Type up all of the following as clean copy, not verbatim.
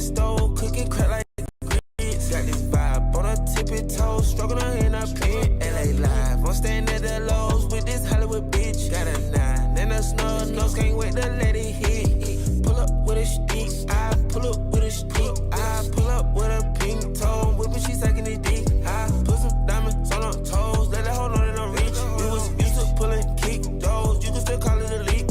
stove, cooking crack like grits. Got this vibe on a tippy toe, struggling in a pit. LA live, I'm staying at the Lowe's with this Hollywood bitch. Got a 9 and a snub nose, can't wait to let it hit. Pull up with a stick, I pull up with a stick. I pull up with a pink toe, whipping, she sucking it deep. I put some diamonds on her toes, let her hold on and don't reach. We was used to pulling kick doors, you can still call it a leak.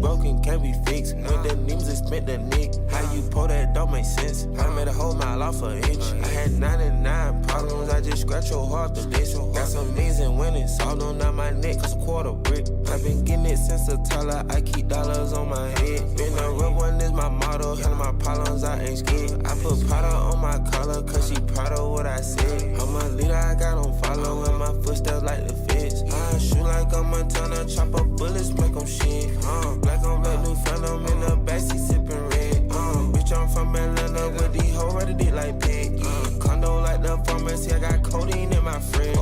Broken can't be fixed, when the names is spent the nick. How you pull that don't make sense. I made a whole mile off an inch. I had 99 problems, I just scratch your heart to this. Got some means and winnings, all them down my neck, cause a quarter brick. I've been getting it since a Tyler, I keep dollars on my head. Been a real one is my motto, handle my problems, I ain't scared. I put Prada on my collar, cause she proud of what I said. I'm a leader, I got on follow, and my footsteps like the feds. I shoot like a Montana, chop up bullets, make them shit. Black on black, new phantom in the backseat sipping red. Bitch, I'm from Atlanta with these hoes ready to like Peggy. Condo like the pharmacy, I got codeine in my fridge.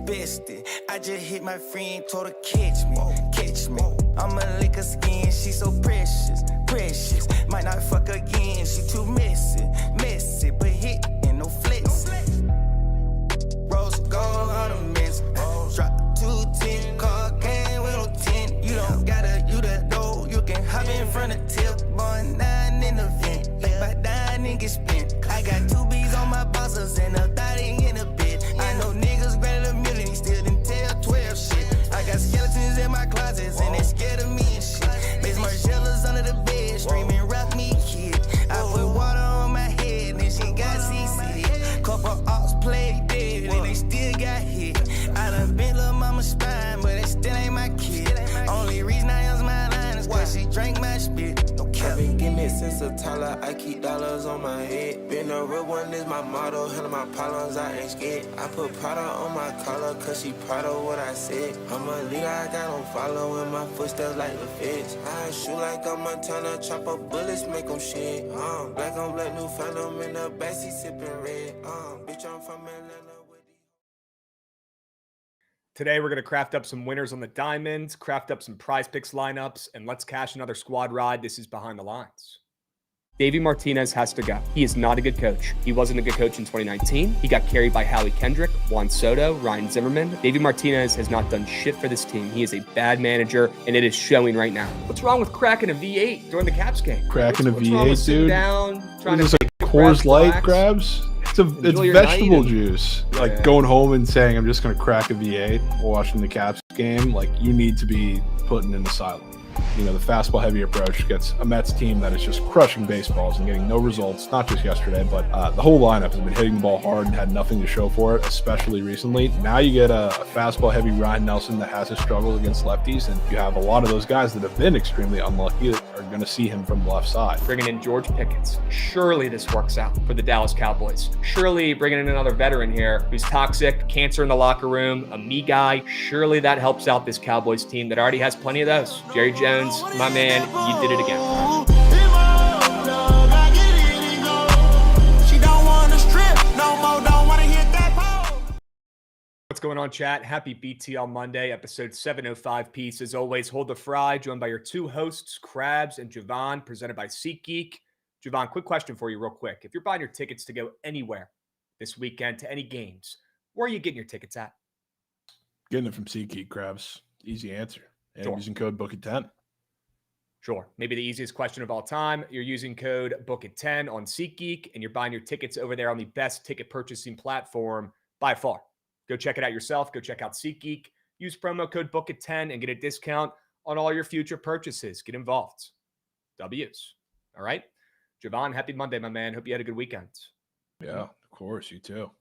Bestie, I just hit my friend, told her catch me. I'ma lick her skin, she so precious. Might not fuck again, she too messy, but hit and no flexing. Rose gold ornaments, drop 210, car game with no 10. You don't gotta, you the dough, you can hop in front of tip, boy, 9 in the vent, like by 9 and get spent. I got 2 B's on my bosses and a 30 in a bit. I know niggas greater than million, still didn't tell 12 shit. I got skeletons in my closets and they scared of me and shit. Miss Margellas under the bed, screaming rock me kid. I put water on my head and she got CC. Couple ops played dead and they still got hit. I done bent lil' mama's spine, but it still ain't my kid. Only reason I use my line is cause she drank my spit. No cap. I've been getting it since a Tyler, I keep dollars on my head. Been a real one is my motto, handle my problems, I ain't scared. I put Prada on my collar, cause she proud of what I said. I'm a leader, I got on follow, and my footsteps like the feds. I shoot like a Montana, chop up bullets, make them shit. Black on black, new phantom in the backseat sipping red. Bitch, I'm from Atlanta. Today, we're going to craft up some winners on the diamonds, craft up some PrizePicks lineups, and let's cash another squad ride. This is Behind the Lines. Davey Martinez has to go. He is not a good coach. He wasn't a good coach in 2019. He got carried by Howie Kendrick, Juan Soto, Ryan Zimmerman. Davey Martinez has not done shit for this team. He is a bad manager, and it is showing right now. What's wrong with cracking a V8 during the Caps game? Cracking a V8, dude? Down, trying to take Coors Light, relax. Krabs? It's vegetable juice. Like going home and saying, I'm just going to crack a V8 watching the Caps game. Like, you need to be put in an asylum. You know, the fastball heavy approach gets a Mets team that is just crushing baseballs and getting no results, not just yesterday, but the whole lineup has been hitting the ball hard and had nothing to show for it, especially recently. Now you get a fastball heavy Ryan Nelson that has his struggles against lefties, and you have a lot of those guys that have been extremely unlucky that are going to see him from the left side. Bringing in George Pickens. Surely this works out for the Dallas Cowboys. Surely bringing in another veteran here who's toxic, cancer in the locker room, a me guy. Surely that helps out this Cowboys team that already has plenty of those. Jerry Jones, my man, you did it again. What's going on, chat? Happy BTL Monday, episode 705 piece. As always, hold the fry, joined by your two hosts, Krabs and Jovan, presented by SeatGeek. Jovan, quick question for you real quick. If you're buying your tickets to go anywhere this weekend to any games, where are you getting your tickets at? Getting it from SeatGeek, Krabs. Easy answer. And Sure. using code Bookit10. Sure. Maybe the easiest question of all time. You're using code Bookit10 on SeatGeek, and you're buying your tickets over there on the best ticket purchasing platform by far. Go check it out yourself. Go check out SeatGeek. Use promo code Bookit10 and get a discount on all your future purchases. Get involved. W's. All right? Jovan, happy Monday, my man. Hope you had a good weekend. Yeah, of course. You too.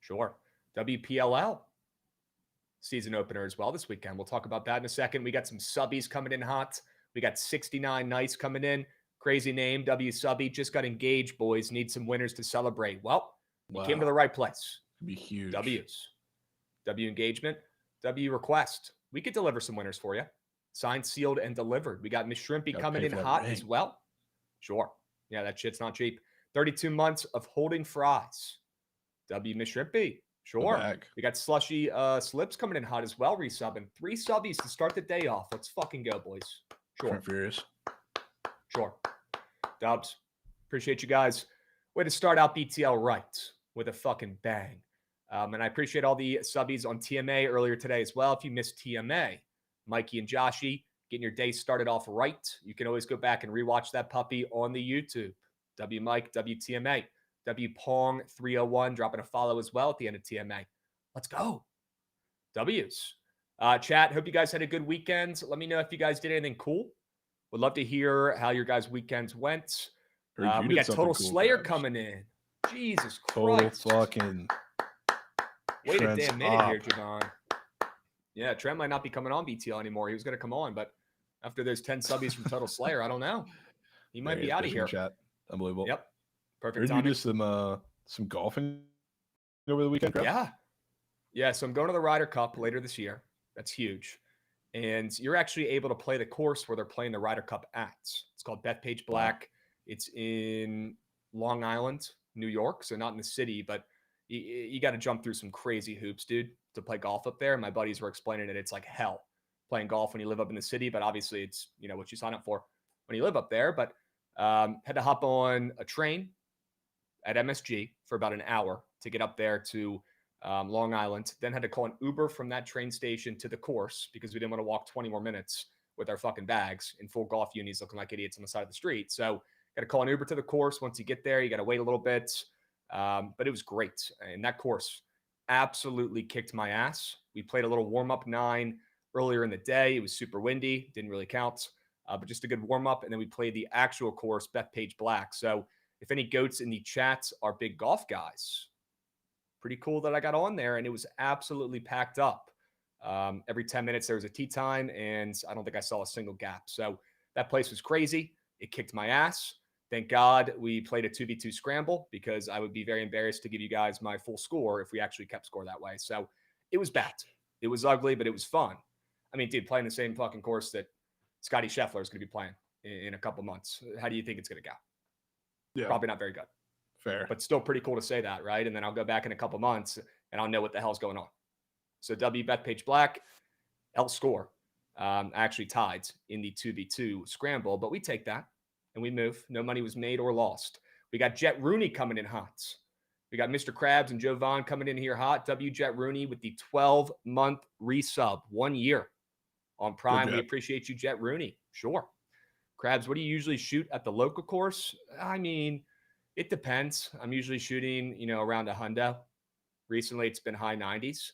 Sure. WPLL season opener as well this weekend. We'll talk about that in a second. We got some subbies coming in hot. We got 69 Nights coming in. Crazy name, W Subby. Just got engaged, boys. Need some winners to celebrate. Well, you came to the right place. It'd be huge. W's. W engagement. W request. We could deliver some winners for you. Signed, sealed, and delivered. We got Miss Shrimpy coming in hot as well. Sure. Yeah, that shit's not cheap. 32 months of holding fries. W Miss Shrimpy. Sure. We got Slushy Slips coming in hot as well, resubbing. 3 subbies to start the day off. Let's fucking go, boys. Sure. Furious. Sure. Dubs. Appreciate you guys. Way to start out BTL right with a fucking bang. And I appreciate all the subbies on TMA earlier today as well. If you missed TMA, Mikey and Joshy getting your day started off right. You can always go back and rewatch that puppy on the YouTube. W Mike, WTMA, W Pong 301, dropping a follow as well at the end of TMA. Let's go. W's. Chat, hope you guys had a good weekend. Let me know if you guys did anything cool. Would love to hear how your guys' weekends went. We got Total Slayer coming in. Jesus Christ. Total fucking. Wait a damn minute here, Jovan. Yeah, Trent might not be coming on BTL anymore. He was going to come on, but after there's 10 subbies from Total Slayer, I don't know. He might be out of here. Chat. Unbelievable. Yep. Perfect Did timing. you do some golfing over the weekend, Krabs? Yeah, so I'm going to the Ryder Cup later this year. That's huge. And you're actually able to play the course where they're playing the Ryder Cup at. It's called Bethpage Black. It's in Long Island, New York. So not in the city, but you got to jump through some crazy hoops, dude, to play golf up there. My buddies were explaining it. It's like hell playing golf when you live up in the city, but obviously it's, what you sign up for when you live up there. But had to hop on a train at MSG for about an hour to get up there to Long Island. Then had to call an Uber from that train station to the course because we didn't want to walk 20 more minutes with our fucking bags in full golf unis looking like idiots on the side of the street. So got to call an Uber to the course. Once you get there, you got to wait a little bit. But it was great. And that course absolutely kicked my ass. We played a little warm-up 9 earlier in the day. It was super windy. Didn't really count. But just a good warm-up. And then we played the actual course, Bethpage Black. So if any goats in the chat are big golf guys, pretty cool that I got on there. And it was absolutely packed up. Every 10 minutes, there was a tee time. And I don't think I saw a single gap. So that place was crazy. It kicked my ass. Thank God we played a 2v2 scramble because I would be very embarrassed to give you guys my full score if we actually kept score that way. So it was bad. It was ugly, but it was fun. I mean, dude, playing the same fucking course that Scotty Scheffler is going to be playing in a couple months. How do you think it's going to go? Yeah. Probably not very good. Fair. But still pretty cool to say that, right? And then I'll go back in a couple months and I'll know what the hell's going on. So W Bethpage Black, L score. Actually tied in the 2v2 scramble, but we take that. And we move. No money was made or lost. We got Jet Rooney coming in hot. We got Mr. Krabs and Jovan coming in here hot. W Jet Rooney with the 12-month resub, 1 year on Prime. We appreciate you, Jet Rooney. Sure. Krabs, what do you usually shoot at the local course? I mean, it depends. I'm usually shooting, around a hundo. Recently, it's been high 90s.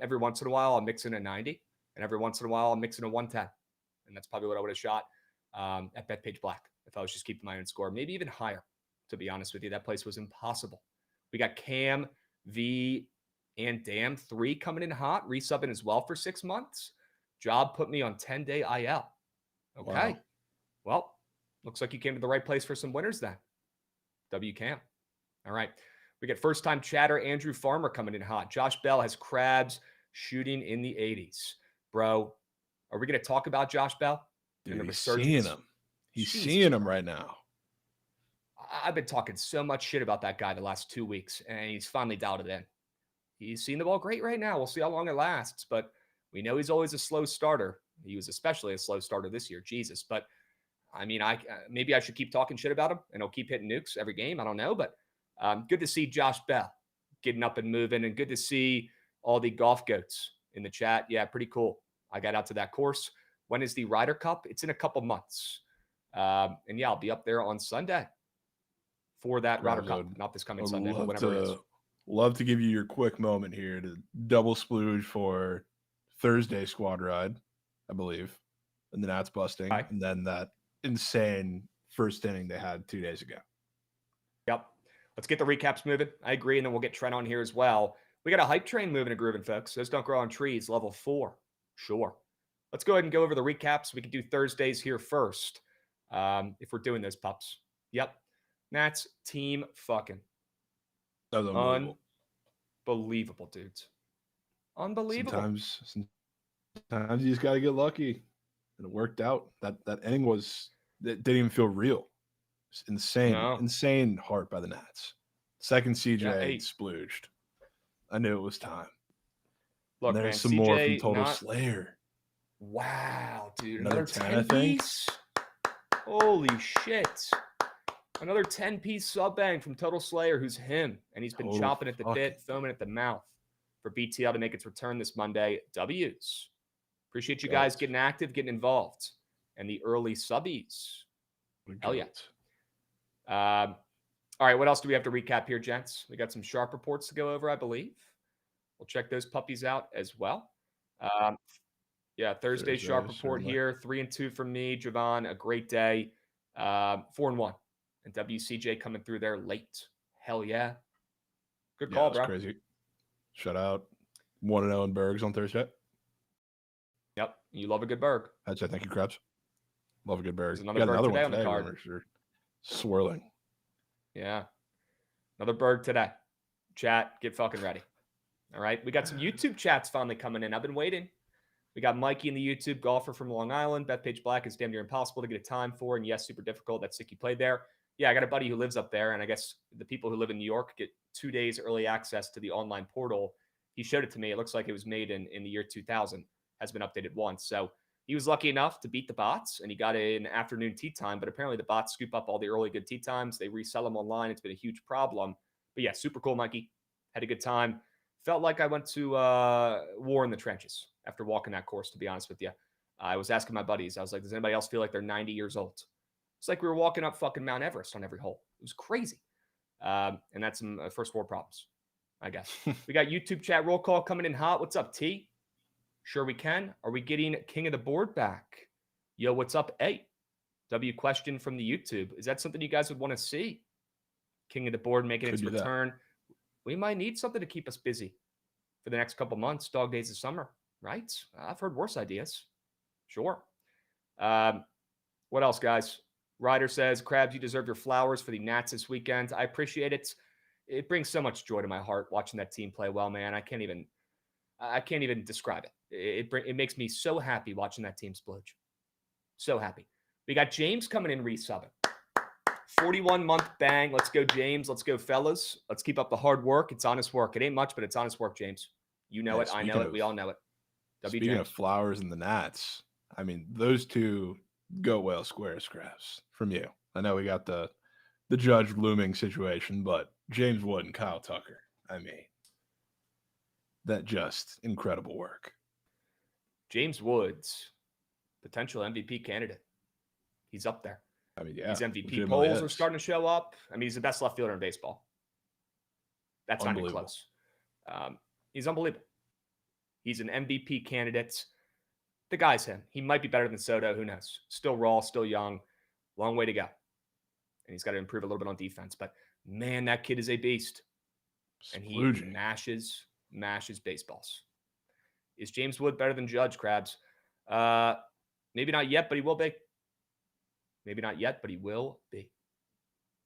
Every once in a while, I'll mix in a 90. And every once in a while, I'll mix in a 110. And that's probably what I would have shot at Bethpage Black if I was just keeping my own score, maybe even higher, to be honest with you. That place was impossible. We got Cam, V, and Dam 3 coming in hot, resubbing as well for 6 months. Job put me on 10-day IL. Okay. Wow. Well, looks like you came to the right place for some winners then. W Cam. All right. We get first-time chatter Andrew Farmer coming in hot. Josh Bell has Krabs shooting in the 80s. Bro, are we going to talk about Josh Bell? Dude, he's seeing him. He's seeing him right now. I've been talking so much shit about that guy the last 2 weeks, and he's finally dialed it in. He's seeing the ball great right now. We'll see how long it lasts, but we know he's always a slow starter. He was especially a slow starter this year. Jesus. But, I mean, maybe I should keep talking shit about him, and he'll keep hitting nukes every game. I don't know, but good to see Josh Bell getting up and moving, and good to see all the golf goats in the chat. Yeah, pretty cool. I got out to that course. When is the Ryder Cup? It's in a couple months. And yeah, I'll be up there on Sunday for that Ryder Cup. Not this coming Sunday, but whenever it is. Love to give you your quick moment here to double splooge for Thursday squad ride, I believe. And the Nats busting. Right. And then that insane first inning they had 2 days ago. Yep. Let's get the recaps moving. I agree. And then we'll get Trent on here as well. We got a hype train moving and grooving, folks. Those don't grow on trees. Level 4. Sure. Let's go ahead and go over the recaps. We can do Thursdays here first. If we're doing those pups. Yep. Nats team fucking. That was unbelievable. Unbelievable, dudes. Unbelievable. Sometimes you just got to get lucky. And it worked out. That inning it didn't even feel real. It's insane. No. Insane heart by the Nats. Second CJ splooged. I knew it was time. Look, there's man, some CJ more from Total Slayer. Wow, dude. Another 10, I think. Piece? Holy shit. Another 10-piece sub bang from Total Slayer, who's him, and he's been chomping at the bit, foaming at the mouth for BTL to make its return this Monday. W's. Appreciate you guys getting active, getting involved, and the early subbies. Hell yeah. All right, what else do we have to recap here, gents? We got some sharp reports to go over, I believe. We'll check those puppies out as well. Thursday sharp report here. 3-2 from me. Jovan, a great day. 4-1. And WCJ coming through there late. Hell yeah. Good call, bro. Crazy. Shout out. 1-0 in Bergs on Thursday. Yep. You love a good Berg. I'd say thank you, Krabs. Love a good Berg. There's another Berg today on the card. Swirling. Yeah. Another Berg today. Chat, get fucking ready. All right. We got some YouTube chats finally coming in. I've been waiting. We got Mikey in the YouTube, golfer from Long Island. Bethpage Black is damn near impossible to get a time for. And yes, super difficult. That's sick you played there. Yeah, I got a buddy who lives up there. And I guess the people who live in New York get 2 days early access to the online portal. He showed it to me. It looks like it was made in the year 2000. Has been updated once. So he was lucky enough to beat the bots. And he got an afternoon tee time. But apparently the bots scoop up all the early good tee times. They resell them online. It's been a huge problem. But yeah, super cool, Mikey. Had a good time. Felt like I went to war in the trenches after walking that course, to be honest with you. I was asking my buddies. I was like, does anybody else feel like they're 90 years old? It's like we were walking up fucking Mount Everest on every hole. It was crazy. And that's some first world problems, I guess. We got YouTube chat roll call coming in hot. What's up, T? Sure we can. Are we getting King of the Board back? Yo, what's up, A? W question from the YouTube. Is that something you guys would want to see? King of the Board making its return. We might need something to keep us busy for the next couple months, dog days of summer, right? I've heard worse ideas. Sure. What else, guys? Ryder says, Krabs, you deserve your flowers for the Nats this weekend. I appreciate it. It brings so much joy to my heart watching that team play well, man. I can't even describe it. It makes me so happy watching that team splurge. So happy. We got James coming in resubbing. 41-month bang. Let's go, James. Let's go, fellas. Let's keep up the hard work. It's honest work. It ain't much, but it's honest work, James. You know it. I know it. We all know it. Speaking of flowers and the Nats, I mean, those two go well square scraps from you. I know we got the Judge looming situation, but James Wood and Kyle Tucker, I mean, that just incredible work. James Woods, potential MVP candidate. He's up there. I mean, yeah. These MVP polls are starting to show up. I mean, he's the best left fielder in baseball. That's not even close. He's unbelievable. He's an MVP candidate. The guy's him. He might be better than Soto. Who knows? Still raw, still young. Long way to go. And he's got to improve a little bit on defense. But, man, that kid is a beast. And he mashes baseballs. Is James Wood better than Judge, Krabs? Maybe not yet, but he will be. Maybe not yet, but he will be.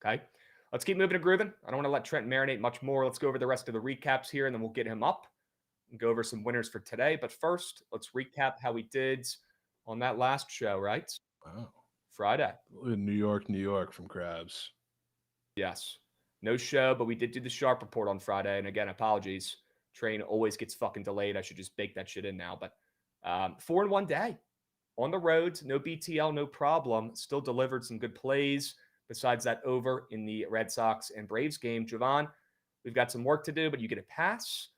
Okay? Let's keep moving and grooving. I don't want to let Trent marinate much more. Let's go over the rest of the recaps here, and then we'll get him up and go over some winners for today. But first, let's recap how we did on that last show, right? Wow. Friday. New York from Krabs. Yes. No show, but we did do the sharp report on Friday. And again, apologies. Train always gets fucking delayed. I should just bake that shit in now. But 4-1 day. On the road, no BTL, no problem. Still delivered some good plays. Besides that over in the Red Sox and Braves game. Jovan, we've got some work to do, but you get a pass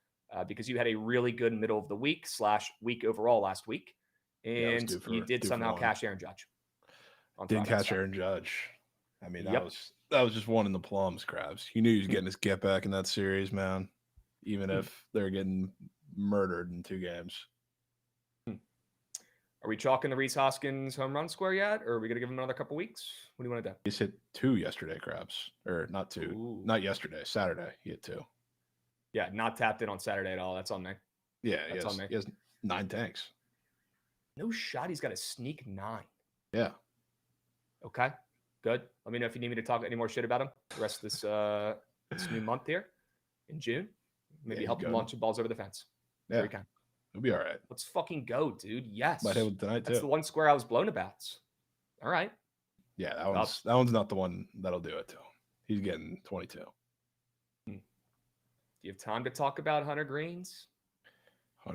because you had a really good middle of the week / week overall last week. And you did somehow cash Aaron Judge. Did catch Aaron Judge. I mean, that was just one in the plums, Krabs. You knew he was getting his get back in that series, man. Even if they're getting murdered in 2 games. Are we chalking the Rhys Hoskins home run square yet? Or are we going to give him another couple weeks? What do you want to do? He's hit 2 yesterday, Krabs. Or not 2. Ooh. Not yesterday. Saturday, he hit 2. Yeah, not tapped in on Saturday at all. That's on me. Yeah, that's on me. He has 9 tanks. No shot. He's got a sneak 9. Yeah. Okay, good. Let me know if you need me to talk any more shit about him the rest of this new month here in June. Maybe help him launch the balls over the fence. Yeah. Sure he can. It'll be all right. Let's fucking go, dude. Yes. Might hit him tonight, too. That's the one square I was blown about. All right. Yeah, that one's not the one that'll do it, too. He's getting 22. Do you have time to talk about Hunter Greens?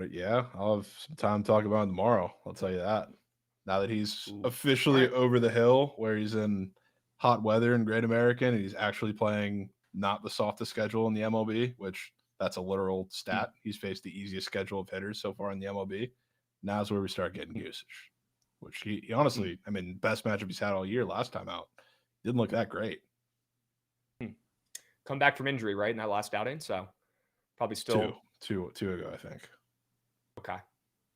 Yeah, I'll have some time to talk about him tomorrow. I'll tell you that. Now that he's officially over the hill, where he's in hot weather in Great American, and he's actually playing not the softest schedule in the MLB, which that's a literal stat. He's faced the easiest schedule of hitters so far in the MLB. Now's where we start getting usage, which he honestly, I mean, best matchup he's had all year last time out. Didn't look that great. Come back from injury, right, in that last outing, so probably still two ago, I think. Okay.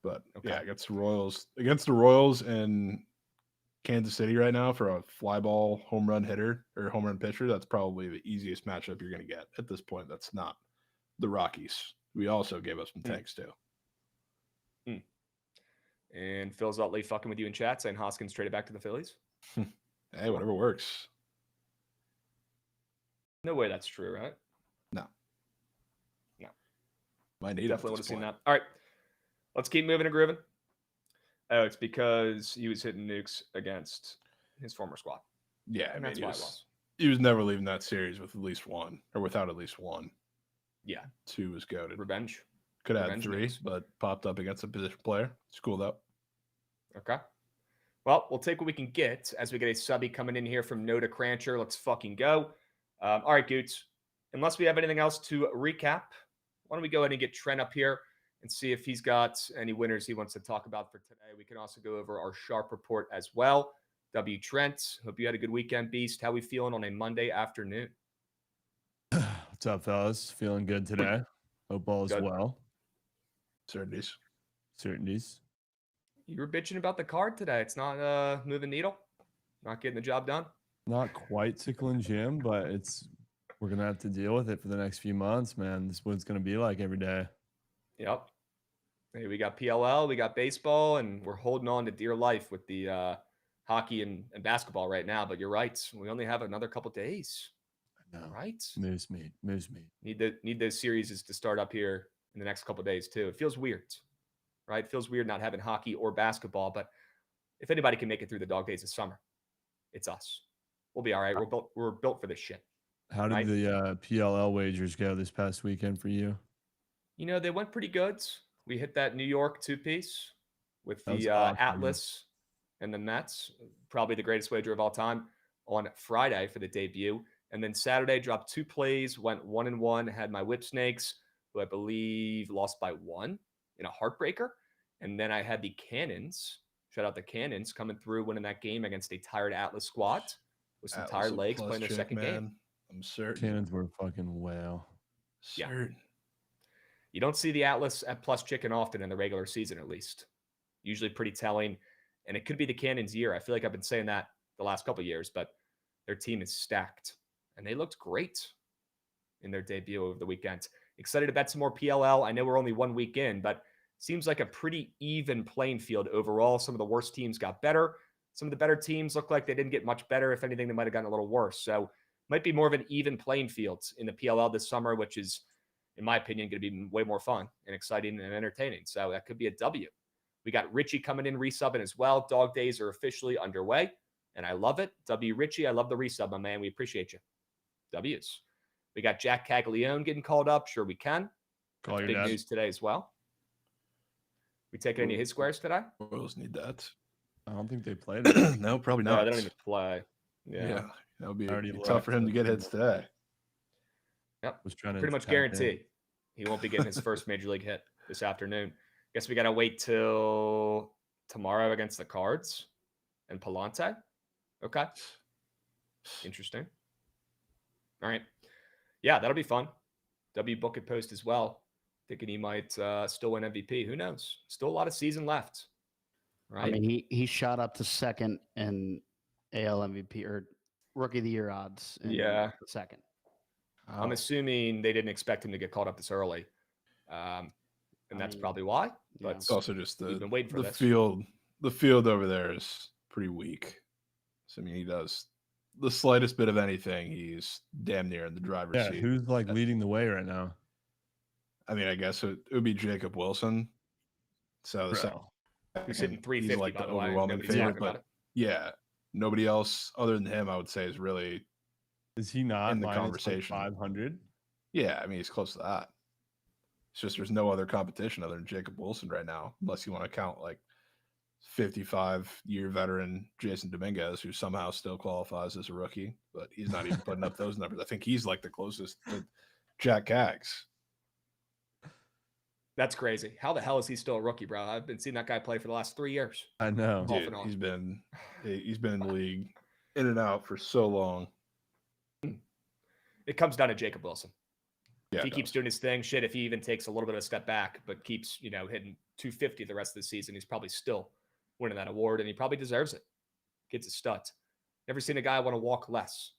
But yeah, against the Royals and Kansas City right now for a fly ball home run hitter or home run pitcher, that's probably the easiest matchup you're going to get at this point. That's not the Rockies. We also gave us some tanks too. And Phil's Utley fucking with you in chat saying Hoskins traded back to the Phillies. Hey, whatever works. No way that's true, right? No. Definitely would have seen that. All right. Let's keep moving and grooving. Oh, it's because he was hitting nukes against his former squad. Yeah, and that's why it was. He was never leaving that series with at least one, or without at least one. Yeah. 2 was goated. Revenge. Could have had 3, but popped up against a position player. It's cool though. Okay. Well, we'll take what we can get as we get a subby coming in here from Noda Crancher. Let's fucking go. All right, Goots. Unless we have anything else to recap, why don't we go ahead and get Trent up here and see if he's got any winners he wants to talk about for today. We can also go over our sharp report as well. W. Trent, hope you had a good weekend, Beast. How we feeling on a Monday afternoon? What's up, fellas? Feeling good today. Hope all is well. Certainties. You were bitching about the card today. It's not moving needle, not getting the job done. Not quite tickling Jim, but we're gonna have to deal with it for the next few months, man. This is what it's gonna be like every day. Yep. Hey, we got PLL, we got baseball, and we're holding on to dear life with the hockey and basketball right now. But you're right, we only have another couple days. I know. Right? Moose meat. Need those series to start up here in the next couple of days too. It feels weird, right? It feels weird not having hockey or basketball, but if anybody can make it through the dog days of summer, it's us. We'll be all right. We're built for this shit. How did the PLL wagers go this past weekend for you? You know, they went pretty good. We hit that New York 2-piece with the awesome, Atlas and the Mets, probably the greatest wager of all time, on Friday for the debut. And then Saturday dropped 2 plays, went 1-1, had my Whip Snakes, who I believe lost by 1 in a heartbreaker. And then I had the Cannons, shout out the Cannons, coming through winning that game against a tired Atlas squad with some tired legs playing their second game. I'm certain. Cannons were fucking whale. Certain. Yeah. You don't see the Atlas at plus chicken often in the regular season, at least. Usually pretty telling. And it could be the Cannons' year. I feel like I've been saying that the last couple of years, but their team is stacked. And they looked great in their debut over the weekend. Excited to bet some more PLL. I know we're only 1 week in, but seems like a pretty even playing field overall. Some of the worst teams got better. Some of the better teams look like they didn't get much better. If anything, they might have gotten a little worse. So might be more of an even playing field in the PLL this summer, which is, in my opinion, going to be way more fun and exciting and entertaining. So that could be a W. We got Richie coming in, resubbing as well. Dog days are officially underway, and I love it. W. Richie, I love the resub, my man. We appreciate you. W's. We got Jack Caglione getting called up. Sure we can. Call your big dad. news today as well. We taking any of his squares today? Royals need that. I don't think they played it. No, probably No, not. they don't even play. Yeah. That would be Already tough for him to get hits today. Yep. Was trying to Pretty much tap guarantee he won't be getting his first major league hit this afternoon. Guess we got to wait till tomorrow against the Cards and Palante. Okay. Interesting. All right. Yeah, that'll be fun. W Bookit post as well. Thinking he might still win MVP. Who knows? Still a lot of season left. Right. I mean, he shot up to second in AL MVP or Rookie of the Year odds. The second. I'm assuming they didn't expect him to get called up this early. And that's probably why. But it's also just we've been waiting for this. field. The field over there is pretty weak. So I mean, he does the slightest bit of anything, he's damn near in the driver's seat. Who's like leading the way right now? I mean, I guess it would be Jacob Wilson. So he's hitting 350. He's like by the way. overwhelming Nobody's favorite, talking about but it. yeah, nobody else other than him, I would say, is really Is he not in the minus conversation. 500? Yeah, I mean, he's close to that. It's just there's no other competition other than Jacob Wilson right now, unless you want to count like 55-year veteran Jason Dominguez, who somehow still qualifies as a rookie, but he's not even putting up those numbers. I think he's like the closest to Jack Kaggs. That's crazy. How the hell is he still a rookie, bro? I've been seeing that guy play for the last 3 years. I know. Dude, he's been in the league in and out for so long. It comes down to Jacob Wilson. Yeah, if he keeps doing his thing, shit, if he even takes a little bit of a step back, but keeps, hitting 250 the rest of the season, he's probably still winning that award, and he probably deserves it. Kid's a stud. Never seen a guy want to walk less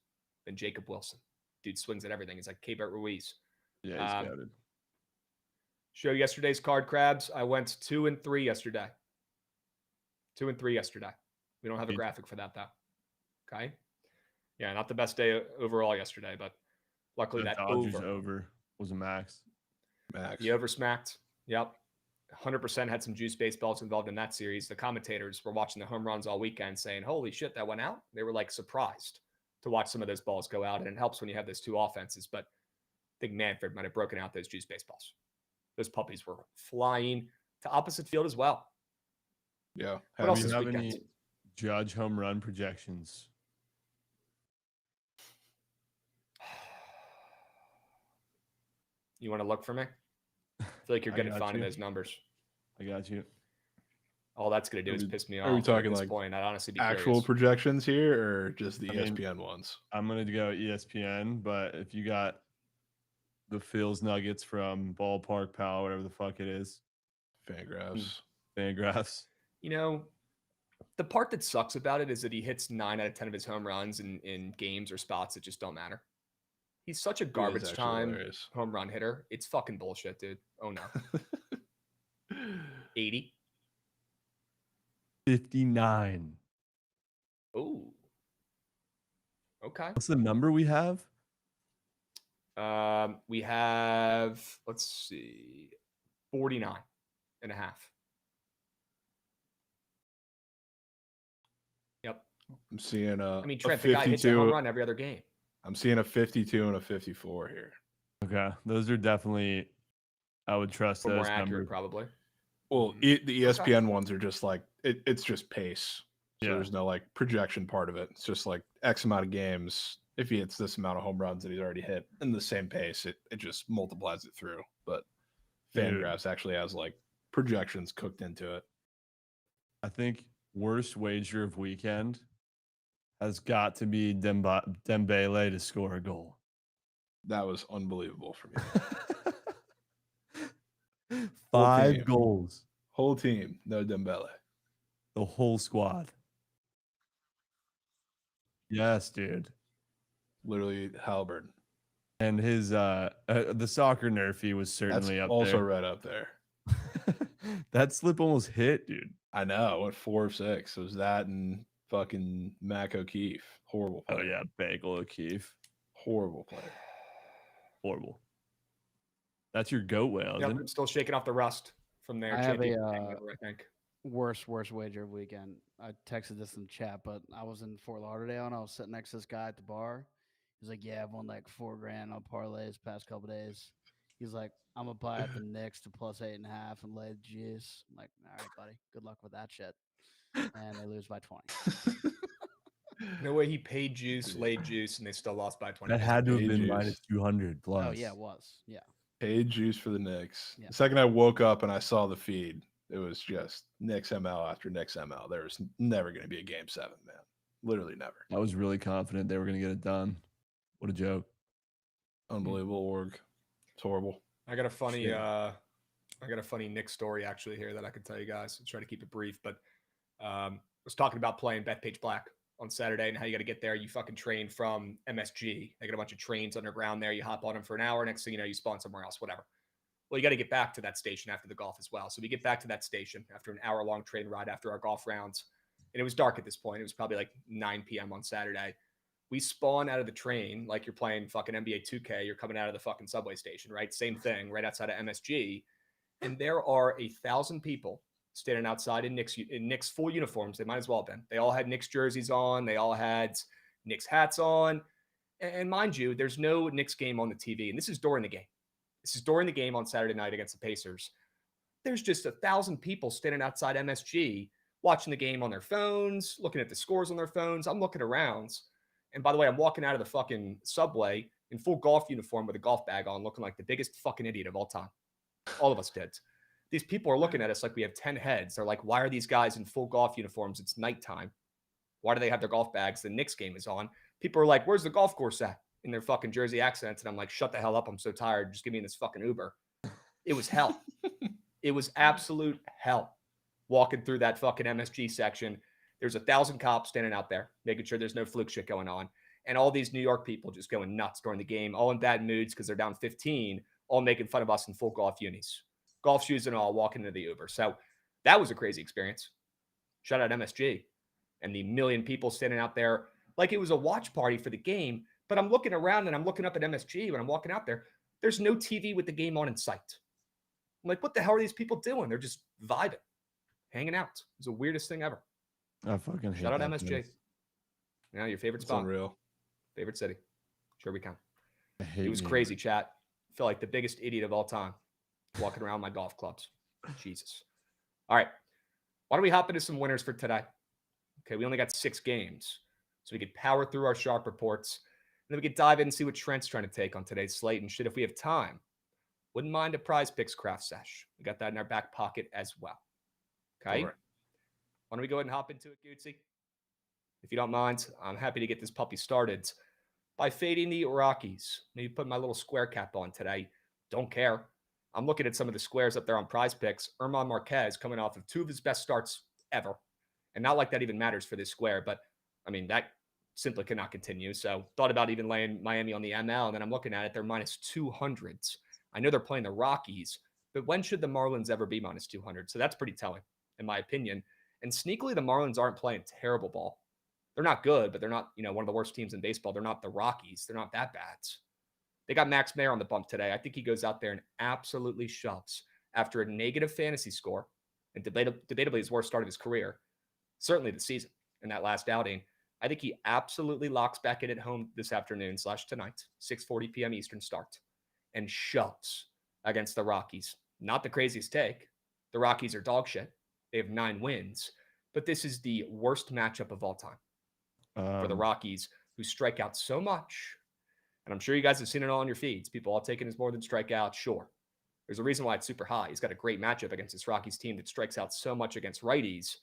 than Jacob Wilson. Dude swings at everything. He's like K-Bert Ruiz. Yeah, he's got it. Show yesterday's card, Krabs. I went 2-3 yesterday. 2-3 yesterday. We don't have a graphic for that, though. Okay? Yeah, not the best day overall yesterday, but luckily that over was a max. The over smacked. Yep. 100% had some juice baseballs involved in that series. The commentators were watching the home runs all weekend saying, holy shit, that went out. They were like surprised to watch some of those balls go out. And it helps when you have those two offenses. But I think Manfred might have broken out those juice baseballs. Those puppies were flying to opposite field as well. Yeah. What else Do this you have weekend? any Judge home run projections? You want to look for me? I feel like you're good at finding those numbers. I got you. All that's going to do is piss me off. Are we talking at this like point. I'd honestly be actual curious. projections here or just the ESPN ones? I'm going to go ESPN, but if you got the Phil's Nuggets from Ballpark Pal, whatever the fuck it is. Fangraphs. The part that sucks about it is that he hits 9 out of 10 of his home runs in games or spots that just don't matter. He's such a garbage time home run hitter. It's fucking bullshit, dude. Oh, no. 80. 59. Oh. Okay. What's the number we have? We have, let's see, 49 and a half. Yep. I'm seeing Trent, the guy hits a home run every other game. I'm seeing a 52 and a 54 here. Okay. Those are definitely, I would trust those more accurate, numbers. Probably. Well, the ESPN ones are just like, it's just pace. So there's no like projection part of it. It's just like X amount of games. If he hits this amount of home runs that he's already hit in the same pace, it just multiplies it through. But Fangraphs actually has like projections cooked into it. I think worst wager of weekend has got to be Dembele to score a goal. That was unbelievable for me. 5 goals. Whole team, no Dembele. The whole squad. Yes, dude. Literally Halberd. And his the soccer nerfy was certainly That's up also there. right up there. That slip almost hit, dude. I know. It went 4 of 6. It was that and fucking Mac O'Keefe. Horrible player. Oh yeah, Bagel O'Keefe. Horrible player. Horrible. That's your goat whale, Yep, isn't I'm still shaking off the rust from their I have championship a hangover, I think. worst wager of weekend. I texted this in the chat, but I was in Fort Lauderdale and I was sitting next to this guy at the bar. He's like, yeah, I've won like $4,000 on parlays past couple days. He's like, I'm gonna buy at the Knicks to plus 8.5 and lay the juice. I'm like, all right, buddy, good luck with that shit. And they lose by 20. No way he paid juice, laid juice, and they still lost by 20. That had to have been juice. minus 200 plus. Oh yeah, it was. Yeah. Paid juice for the Knicks. Yeah. The second I woke up and I saw the feed, it was just Knicks ML after Knicks ML. There was never going to be a game 7, man. Literally never. I was really confident they were going to get it done. What a joke. Unbelievable org. It's horrible. I got a funny Nick story actually here that I could tell you guys. I'll try to keep it brief, but I was talking about playing Bethpage Black on Saturday and how you got to get there. You fucking train from MSG. They got a bunch of trains underground there. You hop on them for an hour. Next thing you know, you spawn somewhere else, whatever. Well, you got to get back to that station after the golf as well. So we get back to that station after an hour-long train ride after our golf rounds. And it was dark at this point. It was probably like 9 p.m. on Saturday. We spawn out of the train like you're playing fucking NBA 2K. You're coming out of the fucking subway station, right? Same thing, right outside of MSG. And there are 1,000 people standing outside in Knicks full uniforms. They might as well have been. They all had Knicks jerseys on. They all had Knicks hats on. And mind you, there's no Knicks game on the TV. And this is during the game. This is during the game on Saturday night against the Pacers. There's just 1,000 people standing outside MSG watching the game on their phones, looking at the scores on their phones. I'm looking around. And by the way, I'm walking out of the fucking subway in full golf uniform with a golf bag on, looking like the biggest fucking idiot of all time. All of us did. These people are looking at us like we have 10 heads. They're like, why are these guys in full golf uniforms? It's nighttime. Why do they have their golf bags? The Knicks game is on. People are like, where's the golf course at? In their fucking Jersey accents. And I'm like, shut the hell up. I'm so tired. Just give me this fucking Uber. It was hell. It was absolute hell. Walking through that fucking MSG section. There's 1,000 cops standing out there, making sure there's no fluke shit going on. And all these New York people just going nuts during the game, all in bad moods because they're down 15, all making fun of us in full golf unis. Golf shoes and all, walking into the Uber. So that was a crazy experience. Shout out MSG and the million people standing out there like it was a watch party for the game. But I'm looking around and I'm looking up at MSG when I'm walking out there. There's no TV with the game on in sight. I'm like, what the hell are these people doing? They're just vibing, hanging out. It was the weirdest thing ever. I fucking hate Shout out that MSG. place. Now your favorite It's spot. unreal. Favorite city. Sure we can. I hate It was New crazy, York. chat. I feel like the biggest idiot of all time walking around my golf clubs. Jesus. All right. Why don't we hop into some winners for today? Okay, we only got 6 games. So we could power through our sharp reports. And then we could dive in and see what Trent's trying to take on today's slate. And shit, if we have time, wouldn't mind a PrizePicks craft sesh. We got that in our back pocket as well. Okay. Right. Why don't we go ahead and hop into it, Gootsy? If you don't mind, I'm happy to get this puppy started by fading the Rockies. Maybe put my little square cap on today. Don't care. I'm looking at some of the squares up there on PrizePicks. German Marquez coming off of 2 of his best starts ever. And not like that even matters for this square, but I mean, that simply cannot continue. So thought about even laying Miami on the ML, and then I'm looking at it. They're minus 200s. I know they're playing the Rockies, but when should the Marlins ever be minus 200? So that's pretty telling, in my opinion. And sneakily, the Marlins aren't playing terrible ball. They're not good, but they're not, one of the worst teams in baseball. They're not the Rockies. They're not that bad. They got Max Mayer on the bump today. I think he goes out there and absolutely shoves after a negative fantasy score and debatably his worst start of his career, certainly the season in that last outing. I think he absolutely locks back in at home this afternoon/tonight, 6:40 p.m. Eastern start, and shoves against the Rockies. Not the craziest take. The Rockies are dog shit. They have 9 wins, but this is the worst matchup of all time for the Rockies, who strike out so much. And I'm sure you guys have seen it all on your feeds. People all taking his more than strikeout. Sure. There's a reason why it's super high. He's got a great matchup against this Rockies team that strikes out so much against righties.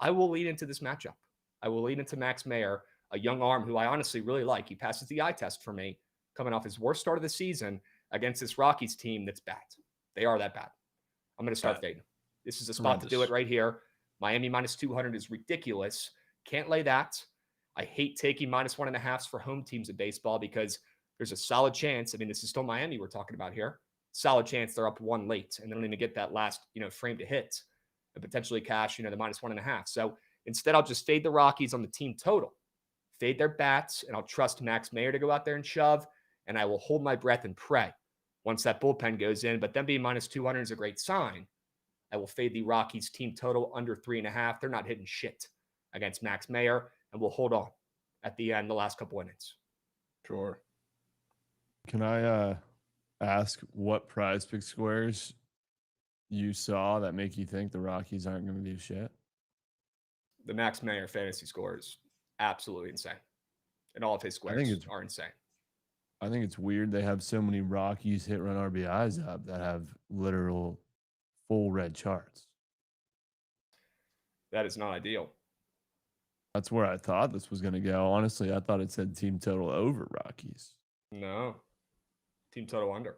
I will lean into this matchup. I will lean into Max Mayer, a young arm who I honestly really like. He passes the eye test for me, coming off his worst start of the season against this Rockies team that's bad. They are that bad. I'm going to start fading. This is a spot to do it right here. Miami minus 200 is ridiculous. Can't lay that. I hate taking minus 1.5s for home teams in baseball because there's a solid chance. I mean, this is still Miami we're talking about here. Solid chance they're up 1 late and they don't even get that last, frame to hit and potentially cash, the minus 1.5. So instead, I'll just fade the Rockies on the team total, fade their bats, and I'll trust Max Mayer to go out there and shove. And I will hold my breath and pray once that bullpen goes in. But them being minus 200 is a great sign. I will fade the Rockies team total under 3.5. They're not hitting shit against Max Mayer, and we'll hold on at the end, the last couple innings. Sure. Can I ask what PrizePicks squares you saw that make you think the Rockies aren't going to do shit? The Max Mayer fantasy score is absolutely insane. And all of his squares are insane. I think it's weird they have so many Rockies hit run RBIs up that have literal full red charts. That is not ideal. That's where I thought this was going to go. Honestly, I thought it said team total over Rockies. No. Team total under.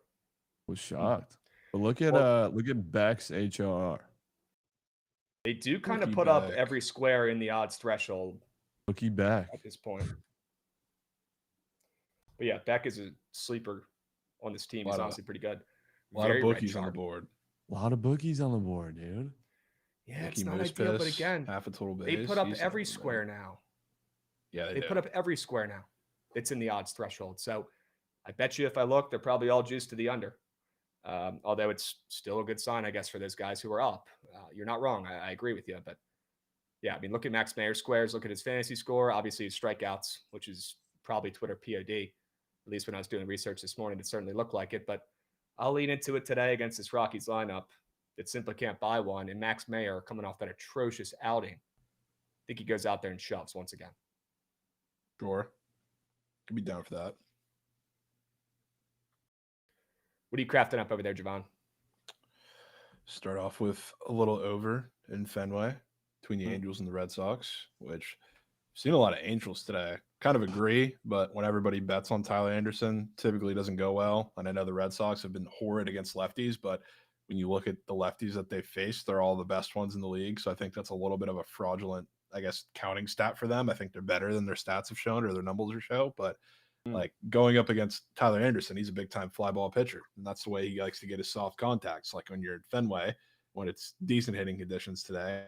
Was shocked. But look at Beck's HRR. They do kind of put up every square in the odds threshold. Looky Beck at this point. But yeah, Beck is a sleeper on this team. He's honestly pretty good. A lot of bookies on the board. A lot of bookies on the board, dude. Yeah, it's not ideal, but again, half a total base. They put up every square now. Yeah, they put up every square now. It's in the odds threshold. So I bet you if I look, they're probably all juiced to the under. Although it's still a good sign, I guess, for those guys who are up. You're not wrong. I agree with you. But yeah, I mean, look at Max Mayer squares. Look at his fantasy score. Obviously, his strikeouts, which is probably Twitter POD. At least when I was doing research this morning, it certainly looked like it. But I'll lean into it today against this Rockies lineup. that simply can't buy one. And Max Mayer coming off that atrocious outing. I think he goes out there and shoves once again. Sure. Could be down for that. What are you crafting up over there, Jovan? Start off with a little over in Fenway between the Mhm. Angels and the Red Sox, which I've seen a lot of Angels today. Kind of agree, but when everybody bets on Tyler Anderson, typically doesn't go well. And I know the Red Sox have been horrid against lefties, but when you look at the lefties that they face, they're all the best ones in the league. So I think that's a little bit of a fraudulent, I guess, counting stat for them. I think they're better than their stats have shown or their numbers are show, but like going up against Tyler Anderson, he's a big time fly ball pitcher. And that's the way he likes to get his soft contacts. Like when you're at Fenway, when it's decent hitting conditions today,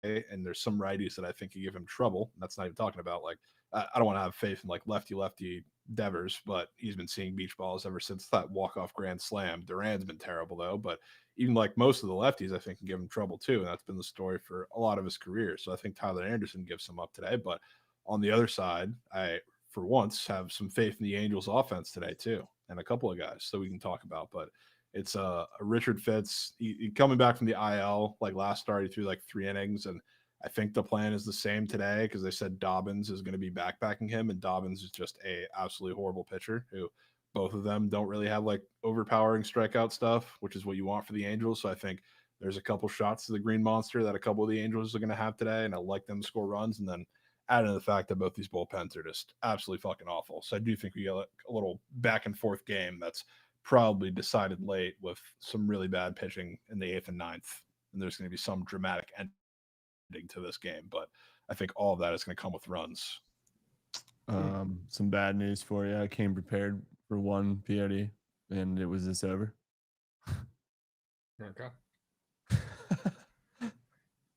and there's some righties that I think could give him trouble. That's not even talking about like, I don't want to have faith in like lefty Devers, but he's been seeing beach balls ever since that walk-off grand slam. Duran's been terrible though, but even like most of the lefties, I think can give him trouble too. And that's been the story for a lot of his career. So I think Tyler Anderson gives him up today. But on the other side, I, for once, have some faith in the Angels offense today too, and a couple of guys that we can talk about. But it's a Richard Fitz he coming back from the IL. Like last start, he threw like 3 innings, and I think the plan is the same today because they said Dobbins is going to be backpacking him, and Dobbins is just a absolutely horrible pitcher who both of them don't really have like overpowering strikeout stuff, which is what you want for the Angels. So I think there's a couple shots to the Green Monster that a couple of the Angels are going to have today, and I like them to score runs, and then add in the fact that both these bullpens are just absolutely fucking awful. So I do think we get a little back and forth game that's probably decided late with some really bad pitching in the 8th and 9th. And there's going to be some dramatic ending to this game. But I think all of that is going to come with runs. Some bad news for you. I came prepared for one POD, and it was this over. Okay.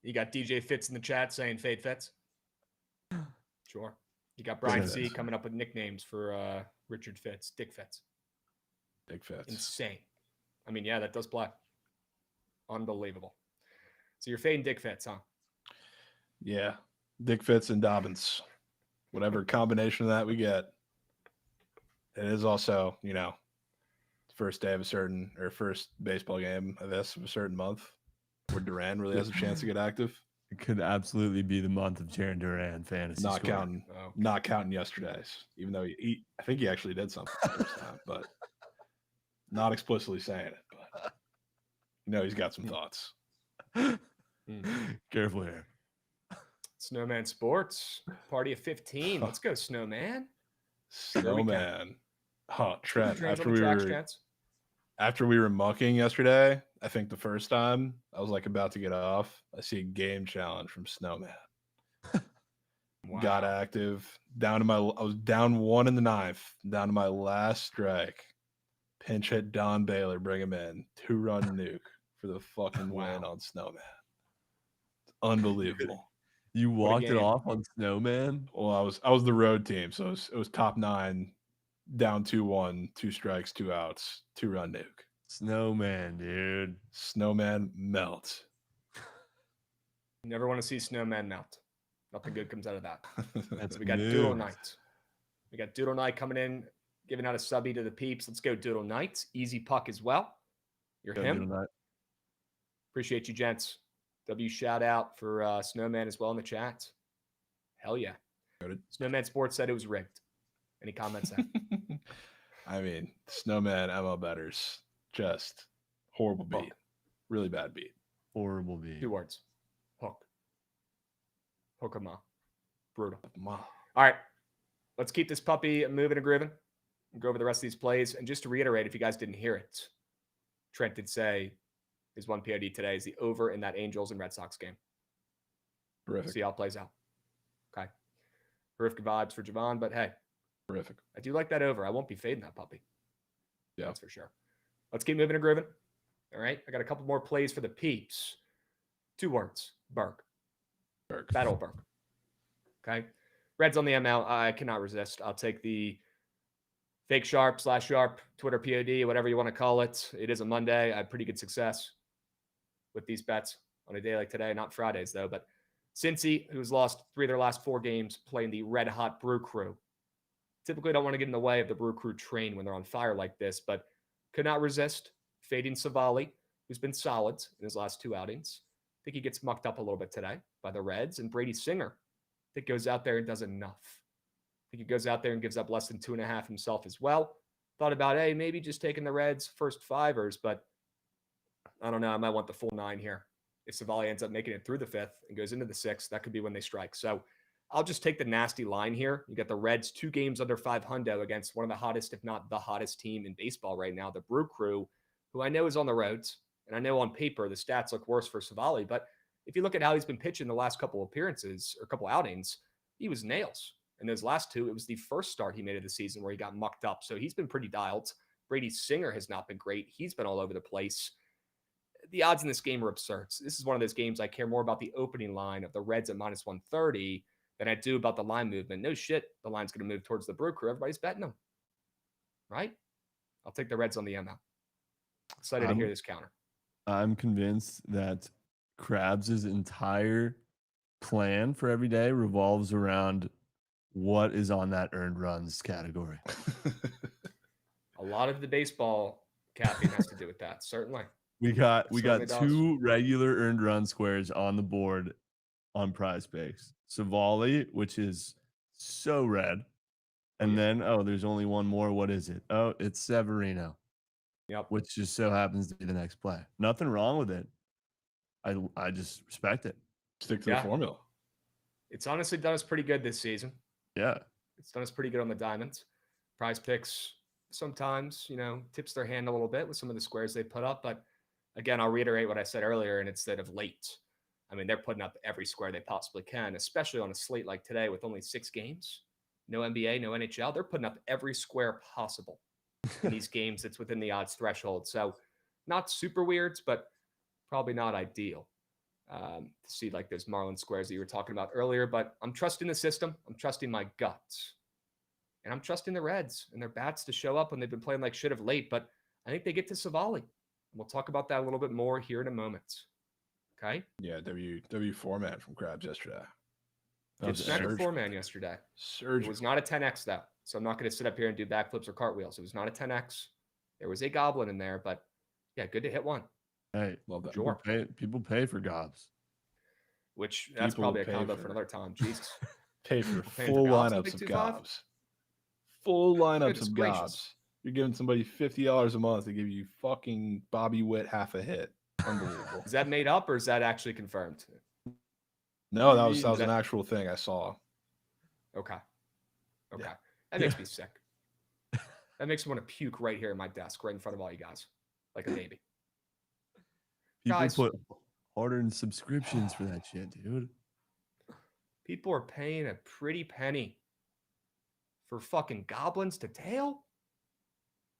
You got DJ Fitz in the chat saying Fade Fitz. Sure. You got Brian C coming up with nicknames for Richard Fitz, Dick Fitz. Dick Fitz. Insane. I mean, yeah, that does play. Unbelievable. So you're fading Dick Fitz, huh? Yeah. Dick Fitz and Dobbins. Whatever combination of that we get. It is also, you know, first day of a certain or first baseball game of this of a certain month where Duran really has a chance to get active. It could absolutely be the month of Jaron Duran fantasy. Not counting yesterday's, even though he I think he actually did something the first time, but not explicitly saying it. But you know, he's got some thoughts. Careful here. Snowman Sports, party of 15. Let's go, Snowman. Snowman. Oh, Trent. After we were mucking yesterday, I think the first time I was like about to get off, I see a game challenge from Snowman. Wow. Got active. I was down 1 in the 9th, down to my last strike. Pinch hit Don Baylor, bring him in. 2-run nuke for the fucking win on Snowman. It's unbelievable. You walked it off on Snowman? Well, I was the road team, so it was top 9, down 2-1, 2 strikes, 2 outs, 2-run nuke. Snowman, dude. Snowman melt. You never want to see Snowman melt. Nothing good comes out of that. That's we got Doodle Knight. We got Doodle Knight coming in, giving out a subby to the peeps. Let's go, Doodle Knight. Easy puck as well. You're him. Appreciate you, gents. W shout out for Snowman as well in the chat. Hell yeah. Snowman Sports said it was rigged. Any comments there? I mean, Snowman ML betters. Just horrible beat. Hook. Really bad beat. Horrible beat. 2 words. Hook. Hookama. Brutal. Ma. All right. Let's keep this puppy moving and grooving. We'll go over the rest of these plays. And just to reiterate, if you guys didn't hear it, Trent did say his 1 POD today is the over in that Angels and Red Sox game. Terrific. See how it plays out. Okay. Horrific vibes for Jovan, but hey. Terrific. I do like that over. I won't be fading that puppy. Yeah. That's for sure. Let's keep moving and grooving. All right. I got a couple more plays for the peeps. 2 words. Berg. That old Berg. Okay. Reds on the ML. I cannot resist. I'll take the fake sharp /sharp Twitter POD, whatever you want to call it. It is a Monday. I had pretty good success with these bets on a day like today. Not Fridays, though. But Cincy, who's lost 3 of their last 4 games, playing the red hot Brew Crew. Typically don't want to get in the way of the Brew Crew train when they're on fire like this, but could not resist fading Savali who's been solid in his last 2 outings. I think he gets mucked up a little bit today by the Reds. And Brady Singer, I think, goes out there and does enough. I think he goes out there and gives up less than 2.5 himself as well. Thought about, hey, maybe just taking the Reds first 5ers, but I don't know. I might want the full 9 here. If Savali ends up making it through the 5th and goes into the 6th, that could be when they strike. So I'll just take the nasty line here. You got the Reds 2 games under 500 against one of the hottest, if not the hottest team in baseball right now, the Brew Crew, who I know is on the roads. And I know on paper the stats look worse for Savali, but if you look at how he's been pitching the last couple appearances or couple outings, he was nails. And those last 2, it was the first start he made of the season where he got mucked up. So he's been pretty dialed. Brady Singer has not been great. He's been all over the place. The odds in this game are absurd. This is one of those games I care more about the opening line of the Reds at minus 130 than I do about the line movement. No shit, the line's going to move towards the Brew Crew. Everybody's betting them, right? I'll take the Reds on the ML. Excited to hear this counter. I'm convinced that Krabs' entire plan for every day revolves around what is on that earned runs category. A lot of the baseball capping has to do with that, certainly. We got 2 regular earned run squares on the board on PrizePicks. Savali, which is so red. And then, there's only one more. What is it? Oh, it's Severino. Yep. Which just so happens to be the next play. Nothing wrong with it. I just respect it. Stick to the formula. It's honestly done us pretty good this season. Yeah. It's done us pretty good on the diamonds. PrizePicks sometimes, tips their hand a little bit with some of the squares they put up. But again, I'll reiterate what I said earlier, and it's that of late. I mean, they're putting up every square they possibly can, especially on a slate like today with only 6 games. No NBA, no NHL. They're putting up every square possible in these games that's within the odds threshold. So not super weird, but probably not ideal to see like those Marlin squares that you were talking about earlier. But I'm trusting the system. I'm trusting my guts. And I'm trusting the Reds and their bats to show up when they've been playing like shit of late. But I think they get to Savali. We'll talk about that a little bit more here in a moment. Okay? Yeah, W 4-man from Krabs yesterday. Good snapper 4-man yesterday. It was not a 10X though. So I'm not going to sit up here and do backflips or cartwheels. It was not a 10X. There was a goblin in there, but yeah, good to hit one. Hey, love that. Sure. People pay for gobs. Which that's probably a combo for another time. Jesus. Pay for full lineups of gobs. Full lineups of gobs. You're giving somebody $50 a month to give you fucking Bobby Witt half a hit. Unbelievable. Is that made up or is that actually confirmed? No, that was an actual thing I saw. Okay. Yeah. That makes me sick. That makes me want to puke right here at my desk, right in front of all you guys, like a baby. People put ordering subscriptions for that shit, dude. People are paying a pretty penny for fucking goblins to tail?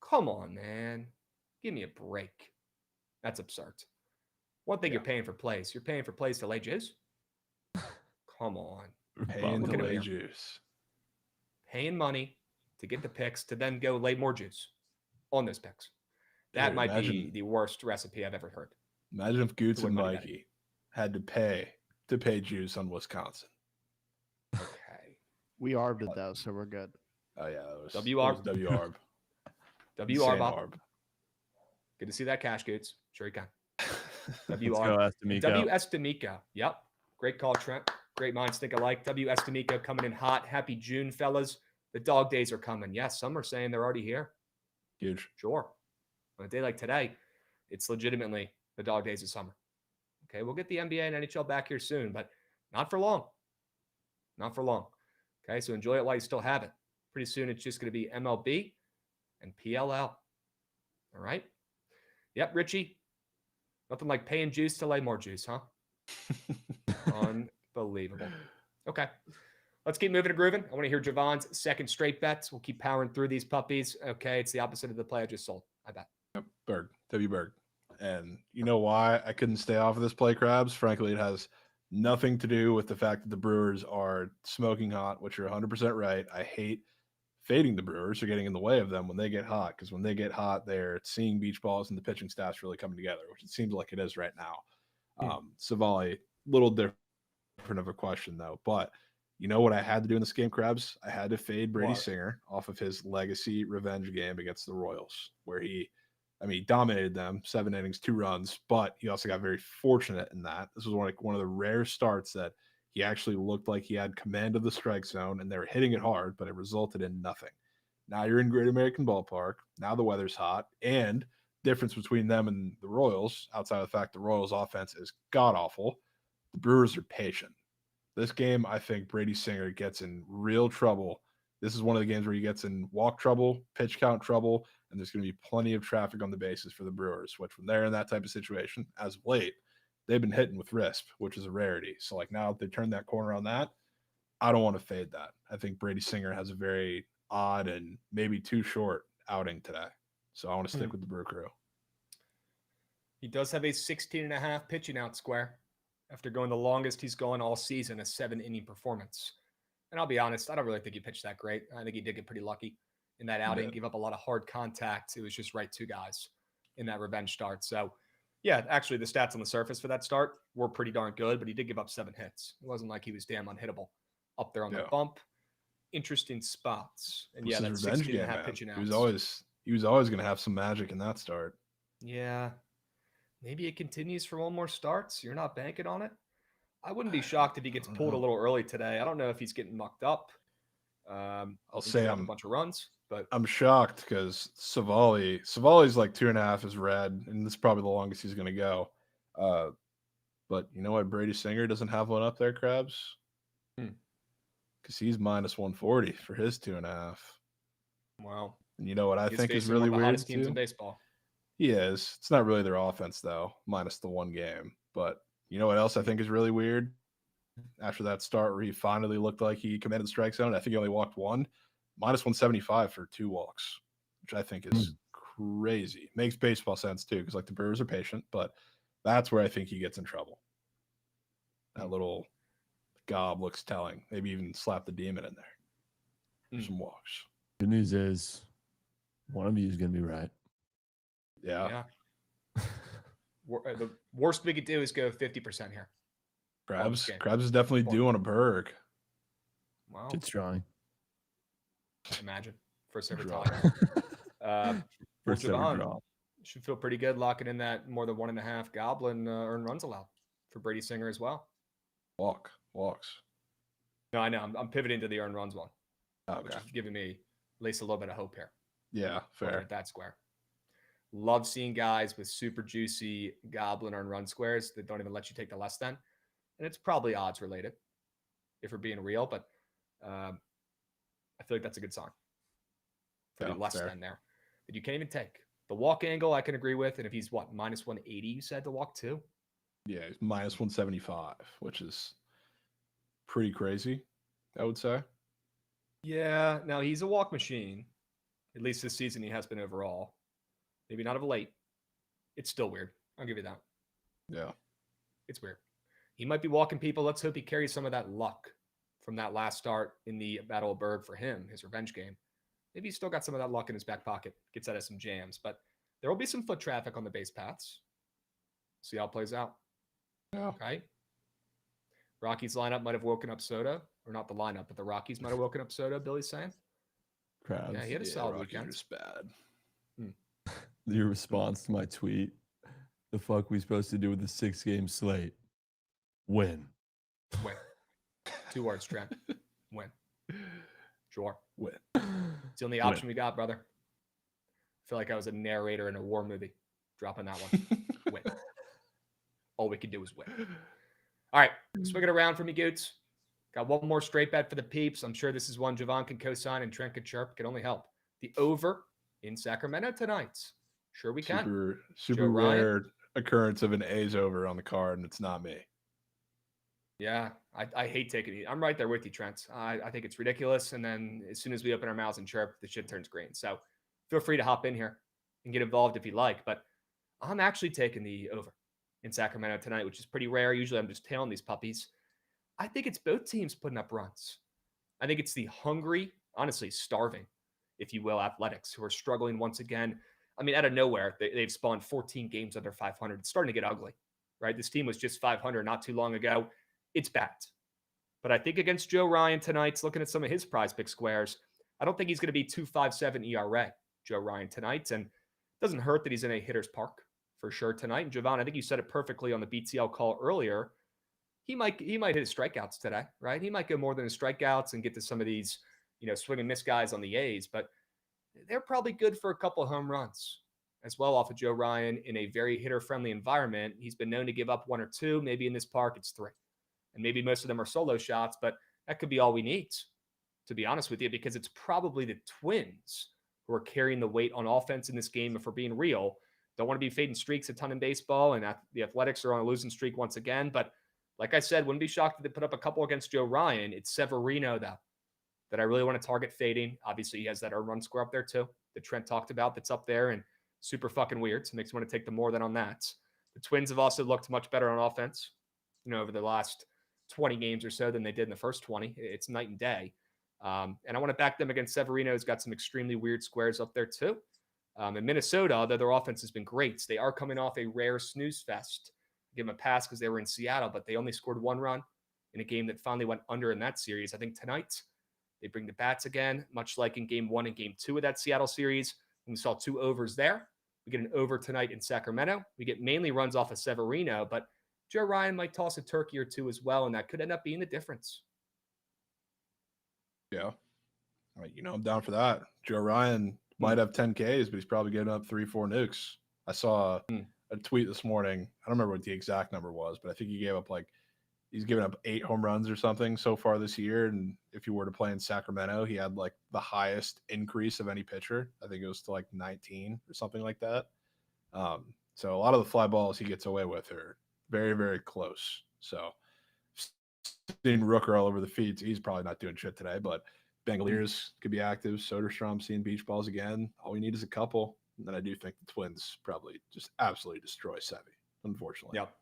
Come on, man. Give me a break. That's absurd. One thing you're paying for plays. You're paying for plays to lay juice? Come on. Paying to lay juice. Paying money to get the picks to then go lay more juice on those picks. That might be the worst recipe I've ever heard. Imagine if Goots and Mikey had to pay juice on Wisconsin. Okay. We arbed it though, so we're good. Oh yeah, that was W-arb. W-arb. W-arb. Good to see that cash, Goots. Sure you can. W-arb. W.S. D'Amico. Yep. Great call, Trent. Great minds think alike. W.S. D'Amico coming in hot. Happy June, fellas. The dog days are coming. Yes, some are saying they're already here. Huge. Sure. On a day like today, it's legitimately the dog days of summer. Okay, we'll get the NBA and NHL back here soon, but not for long. Not for long. Okay, so enjoy it while you still have it. Pretty soon, it's just going to be MLB and PLL. All right? Yep, Richie. Nothing like paying juice to lay more juice, huh? Unbelievable. Okay. Let's keep moving and grooving. I want to hear Jovan's second straight bets. We'll keep powering through these puppies. Okay, it's the opposite of the play I just sold. I bet. Yep, Berg. W. Berg. And you know why I couldn't stay off of this play, Krabs? Frankly, it has nothing to do with the fact that the Brewers are smoking hot, which you're 100% right. I hate fading the Brewers or getting in the way of them when they get hot, because when they get hot, they're seeing beach balls and the pitching staff's really coming together, which it seems like it is right now. Savali, little different of a question, though. But you know what I had to do in this game, Krabs? I had to fade Brady Singer off of his legacy revenge game against the Royals, where he I mean, he dominated them, 7 innings, 2 runs, but he also got very fortunate in that. This was one of the rare starts that he actually looked like he had command of the strike zone, and they were hitting it hard, but it resulted in nothing. Now you're in Great American Ballpark. Now the weather's hot, and difference between them and the Royals, outside of the fact the Royals' offense is god awful, the Brewers are patient. This game, I think Brady Singer gets in real trouble. This is one of the games where he gets in walk trouble, pitch count trouble, and there's going to be plenty of traffic on the bases for the Brewers, which when they're in that type of situation, as of late, they've been hitting with RISP, which is a rarity. So, like, now if they turn that corner on that, I don't want to fade that. I think Brady Singer has a very odd and maybe too short outing today. So I want to stick with the Brew Crew. He does have a 16.5 pitching out square after going the longest he's gone all season, a 7-inning performance. And I'll be honest, I don't really think he pitched that great. I think he did get pretty lucky in that outing, gave up a lot of hard contact. It was just right to guys in that revenge start. So, yeah, actually the stats on the surface for that start were pretty darn good, but he did give up 7 hits. It wasn't like he was damn unhittable up there on the bump. Interesting spots. And yeah, that 16.5 pitching out. He was always going to have some magic in that start. Yeah. Maybe it continues for one more start, so you're not banking on it. I wouldn't be shocked if he gets pulled a little early today. I don't know if he's getting mucked up. I'll say I'm a bunch of runs, but I'm shocked because Savali's like 2.5 is red, and this is probably the longest he's going to go. But you know what? Brady Singer doesn't have one up there, Krabs, because he's minus 140 for his 2.5. Wow. And you know what I think is really weird hottest teams too? in baseball. He is. It's not really their offense though, minus the one game. But you know what else I think is really weird? After that start where he finally looked like he commanded the strike zone, I think he only walked one. Minus 175 for 2 walks, which I think is crazy. Makes baseball sense too, because like the Brewers are patient, but that's where I think he gets in trouble. That little gob looks telling. Maybe even slap the demon in there for some walks. Good news is one of you is going to be right. Yeah. The worst we could do is go 50% here. Krabs is definitely due on a Berg. Wow. It's drawing. Imagine. First ever tie. First ever draw. Should feel pretty good locking in that more than 1.5 goblin earned runs allowed for Brady Singer as well. Walks. No, I know. I'm pivoting to the earned runs one. Okay. Which is giving me at least a little bit of hope here. Yeah, fair. At that square. Love seeing guys with super juicy goblin earned run squares that don't even let you take the less than. And it's probably odds related if we're being real, but I feel like that's a good sign for the less than there that you can't even take. The walk angle I can agree with. And if he's minus 180, you said to walk too? Yeah, he's minus 175, which is pretty crazy, I would say. Yeah. Now he's a walk machine. At least this season he has been overall. Maybe not of late. It's still weird. I'll give you that. Yeah. It's weird. He might be walking people. Let's hope he carries some of that luck from that last start in the Battle of Berg for him, his revenge game. Maybe he's still got some of that luck in his back pocket. Gets out of some jams. But there will be some foot traffic on the base paths. See how it plays out. Yeah. Right? Rockies lineup might have woken up Soto. Or not the lineup, but the Rockies might have woken up Soto, Billy's saying. Krabs. Yeah, he had a solid Rockies weekend. are just bad. Your response to my tweet, the fuck we supposed to do with the 6-game slate? Win. 2 words, Trent. Win. Sure. Win. It's the only option we got, brother. I feel like I was a narrator in a war movie. Dropping that one. Win. All we can do is win. All right. Swing it around for me, Goots. Got one more straight bet for the peeps. I'm sure this is one Jovan can co-sign and Trent can chirp. Can only help. The over in Sacramento tonight. Sure we can. Super rare occurrence of an A's over on the card, and it's not me. Yeah, I hate taking it. I'm right there with you, Trent. I think it's ridiculous. And then as soon as we open our mouths and chirp, the shit turns green. So feel free to hop in here and get involved if you like. But I'm actually taking the over in Sacramento tonight, which is pretty rare. Usually I'm just tailing these puppies. I think it's both teams putting up runs. I think it's the hungry, honestly, starving, if you will, Athletics, who are struggling once again. I mean, out of nowhere, they've spawned 14 games under 500. It's starting to get ugly, right? This team was just 500 not too long ago. It's bad. But I think against Joe Ryan tonight, looking at some of his PrizePicks squares, I don't think he's going to be 2.57 ERA, Joe Ryan tonight. And Doesn't hurt that he's in a hitter's park for sure tonight. And Jovan, I think you said it perfectly on the BTL call earlier. He might hit his strikeouts today, right? He might go more than his strikeouts and get to some of these, swing and miss guys on the A's, but they're probably good for a couple of home runs as well off of Joe Ryan in a very hitter-friendly environment. He's been known to give up 1 or 2. Maybe in this park it's 3. And maybe most of them are solo shots, but that could be all we need, to be honest with you, because it's probably the Twins who are carrying the weight on offense in this game. If we're being real, don't want to be fading streaks a ton in baseball, and the Athletics are on a losing streak once again. But like I said, wouldn't be shocked if they put up a couple against Joe Ryan. It's Severino, though, that I really want to target fading. Obviously, he has that earned run score up there, too, that Trent talked about that's up there and super fucking weird. So it makes me want to take the more than on that. The Twins have also looked much better on offense, over the last 20 games or so than they did in the first 20. It's night and day. And I want to back them against Severino, who's got some extremely weird squares up there, too. In Minnesota, although their offense has been great, they are coming off a rare snooze fest. Give them a pass because they were in Seattle, but they only scored 1 run in a game that finally went under in that series. I think tonight they bring the bats again, much like in game 1 and game 2 of that Seattle series. And we saw 2 overs there. We get an over tonight in Sacramento. We get mainly runs off of Severino, but Joe Ryan might toss a turkey or 2 as well, and that could end up being the difference. Yeah. I'm down for that. Joe Ryan might have 10 Ks, but he's probably getting up 3-4 nukes. I saw a tweet this morning. I don't remember what the exact number was, but I think he gave up he's given up 8 home runs or something so far this year. And if you were to play in Sacramento, he had the highest increase of any pitcher. I think it was to 19 or something like that. So a lot of the fly balls he gets away with are very, very close. So seeing Rooker all over the feet, he's probably not doing shit today, but Bangaliers could be active. Soderstrom seeing beach balls again. All we need is a couple. And then I do think the Twins probably just absolutely destroy Sevy, unfortunately. Yep.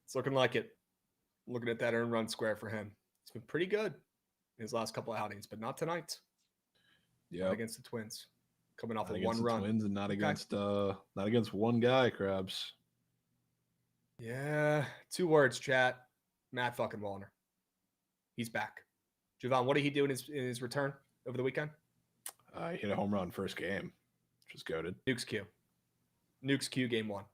It's looking like it. Looking at that earned run square for him. It's been pretty good in his last couple of outings, but not tonight. Yeah. Not against the Twins. Coming off of 1 run. Twins and not against one guy, Krabs. Yeah. 2 words, chat. Matt fucking Wallner. He's back. Jovan, what did he do in his return over the weekend? He hit a home run first game, which is goated. Nukes Q game 1.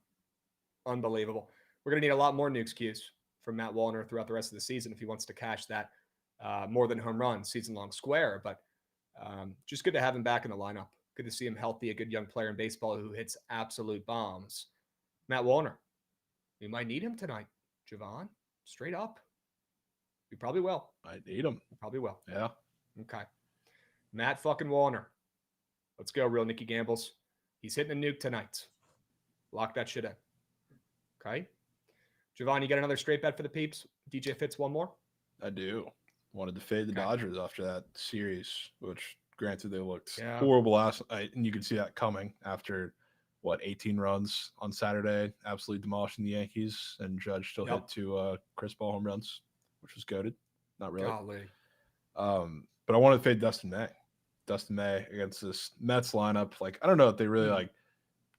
Unbelievable. We're going to need a lot more Nukes Qs from Matt Wallner throughout the rest of the season if he wants to cash that more than home run season-long square. But just good to have him back in the lineup. Good to see him healthy, a good young player in baseball who hits absolute bombs. Matt Wallner. We might need him tonight, Jovan. Straight up. We probably will. I need him. We probably will. Yeah. Okay. Matt fucking Wallner. Let's go, real Nicky Gambles. He's hitting a nuke tonight. Lock that shit in. Okay. Jovan, you got another straight bet for the peeps? DJ Fitz one more? I do. Wanted to fade the Dodgers after that series, which granted they looked horrible last night, and you could see that coming after 18 runs on Saturday, absolutely demolishing the Yankees, and Judge still hit 2 Chris Ball home runs, which was goated. Not really. Golly. But I wanted to fade Dustin May. Dustin May against this Mets lineup. I don't know if they really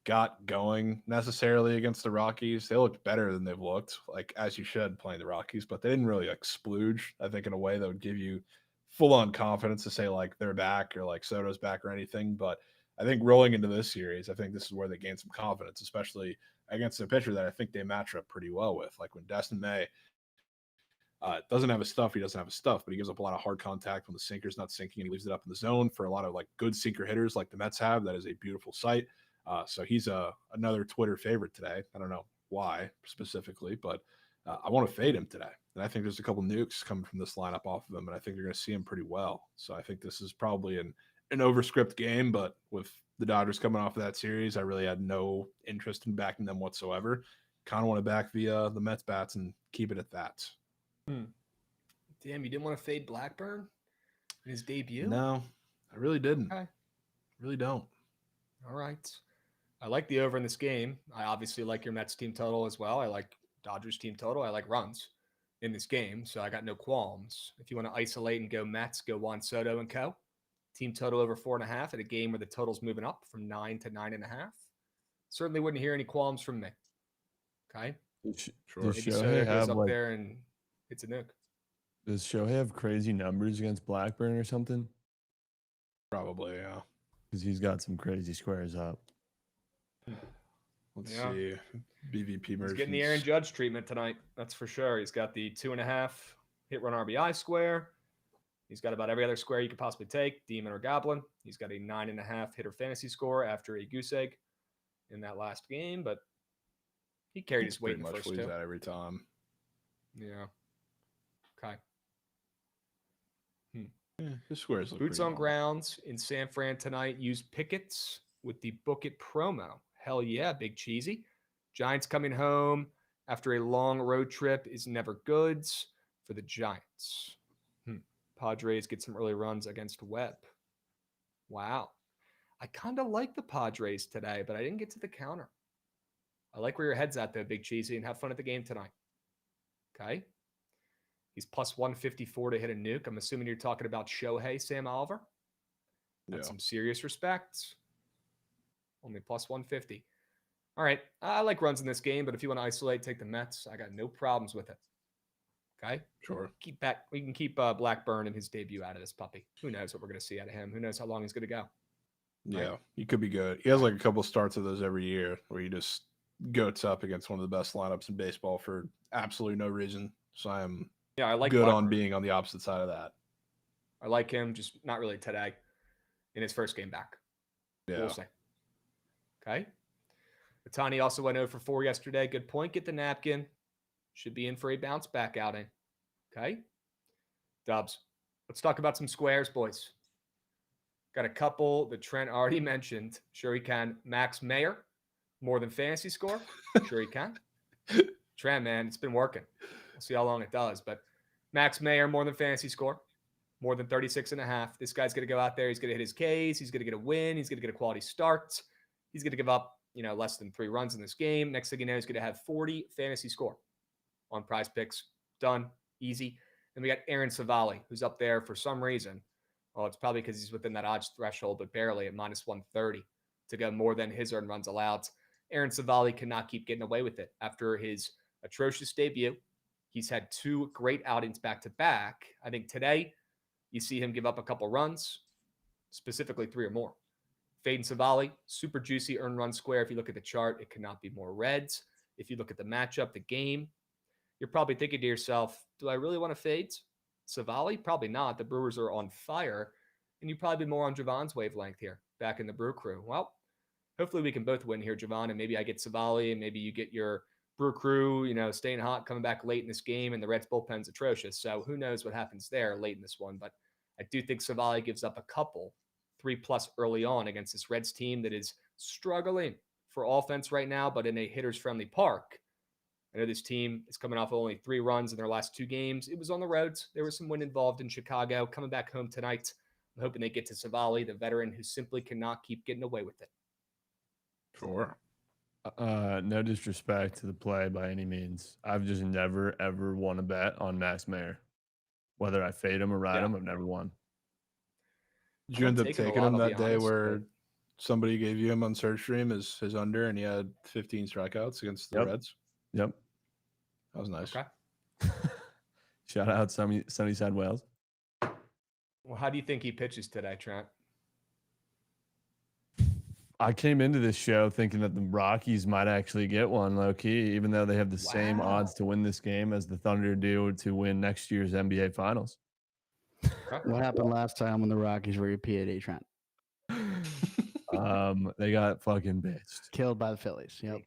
got going necessarily against the Rockies. They looked better than they've looked, as you should playing the Rockies, but they didn't really splooge, I think, in a way that would give you full-on confidence to say they're back or Soto's back or anything. But I think rolling into this series, I think this is where they gain some confidence, especially against a pitcher that I think they match up pretty well with. When Dustin May doesn't have his stuff, he doesn't have his stuff, but he gives up a lot of hard contact when the sinker's not sinking, and he leaves it up in the zone for a lot of good sinker hitters like the Mets have. That is a beautiful sight. So he's another Twitter favorite today. I don't know why specifically, but I want to fade him today. And I think there's a couple nukes coming from this lineup off of him, and I think you're going to see him pretty well. So I think this is probably an overscript game, but with the Dodgers coming off of that series, I really had no interest in backing them whatsoever. Kind of want to back the Mets bats and keep it at that. Damn, you didn't want to fade Blackburn in his debut? No, I really didn't. Okay. Really don't. All right. I like the over in this game. I obviously like your Mets team total as well. I like Dodgers team total. I like runs in this game, so I got no qualms. If you want to isolate and go Mets, go Juan Soto and co. Team total over 4.5 at a game where the total's moving up from 9 to 9.5. Certainly wouldn't hear any qualms from me. Okay? Sure. Maybe Soto goes up there and it's a nuke. Does Shohei have crazy numbers against Blackburn or something? Probably, yeah. Because he's got some crazy squares up. Let's Yeah. see. BVP merchants. He's getting the Aaron Judge treatment tonight. That's for sure. He's got the 2.5 hit run RBI square. He's got about every other square you could possibly take, demon or goblin. He's got a 9.5 hitter fantasy score after a goose egg in that last game, but he carried his weight in the first two. That every time. Yeah. Okay. Yeah, his squares look Boots pretty on normal. grounds in San Fran tonight. Use Pickets with the Bookit promo. Hell yeah, Big Cheesy. Giants coming home after a long road trip is never goods for the Giants. Padres get some early runs against Webb. Wow. I kind of like the Padres today, but I didn't get to the counter. I like where your head's at, though, Big Cheesy, and have fun at the game tonight. Okay? He's plus 154 to hit a nuke. I'm assuming you're talking about Shohei, Sam Oliver. That's some serious respect. Only plus 150. All right. I like runs in this game, but if you want to isolate, take the Mets. I got no problems with it. Okay? Sure. We can keep Blackburn and his debut out of this puppy. Who knows what we're going to see out of him? Who knows how long he's going to go? Yeah, Right? he could be good. He has like a couple starts of those every year where he just goats up against one of the best lineups in baseball for absolutely no reason. So I like good on being on the opposite side of that. I like him, just not really today in his first game back. Yeah. We'll see. Okay. Otani also went 0 for 4 yesterday. Good point. Get the napkin. Should be in for a bounce back outing. Okay. Dubs. Let's talk about some squares, boys. Got a couple that Trent already mentioned. Sure he can. Max Mayer, more than fantasy score. Sure he can. Trent, man, it's been working. We'll see how long it does. But Max Mayer, more than fantasy score. More than 36.5. This guy's going to go out there. He's going to hit his Ks. He's going to get a win. He's going to get a quality start. He's going to give up, less than 3 runs in this game. Next thing you know, he's going to have 40 fantasy score on PrizePicks. Done. Easy. And we got Aaron Savali, who's up there for some reason. Well, it's probably because he's within that odds threshold, but barely at minus 130 to go more than his earned runs allowed. Aaron Savali cannot keep getting away with it. After his atrocious debut, he's had 2 great outings back-to-back. I think today you see him give up a couple runs, specifically 3 or more. Fade and Savali, super juicy earned run square. If you look at the chart, it cannot be more reds. If you look at the matchup, the game, you're probably thinking to yourself, do I really want to fade Savali? Probably not. The Brewers are on fire, and you'd probably be more on Jovan's wavelength here, back in the Brew Crew. Well, hopefully we can both win here, Jovan, and maybe I get Savali, and maybe you get your Brew Crew, staying hot, coming back late in this game, and the Reds bullpen's atrocious. So who knows what happens there late in this one, but I do think Savali gives up a couple, 3+ early on against this Reds team that is struggling for offense right now, but in a hitters-friendly park. I know this team is coming off only 3 runs in their last 2 games. It was on the roads. There was some wind involved in Chicago. Coming back home tonight, I'm hoping they get to Savali, the veteran who simply cannot keep getting away with it. Sure. No disrespect to the play by any means. I've just never, ever won a bet on Max Mayer. Whether I fade him or ride him, I've never won. Did you end up taking him that day where somebody gave you him on Search Stream as his under and he had 15 strikeouts against the Reds? Yep. That was nice. Okay. Shout out Sunnyside Wales. Well, how do you think he pitches today, Trent? I came into this show thinking that the Rockies might actually get one low-key, even though they have the same odds to win this game as the Thunder do to win next year's NBA Finals. What happened last time when the Rockies were your PAD, Trent? They got fucking bitched. Killed by the Phillies. Yep.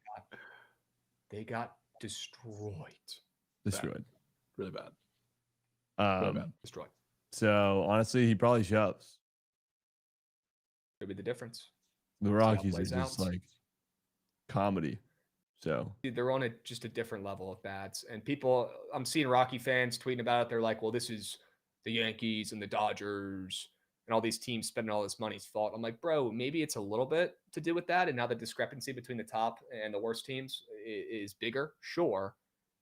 They got destroyed. Destroyed. Really bad. Really bad. Destroyed. So, honestly, he probably shoves. Could be the difference. The Rockies are just like comedy. So they're on just a different level of bats. And people, I'm seeing Rocky fans tweeting about it. They're like, well, this is the Yankees and the Dodgers and all these teams spending all this money's fault. I'm like, bro, maybe it's a little bit to do with that. And now the discrepancy between the top and the worst teams is bigger, sure.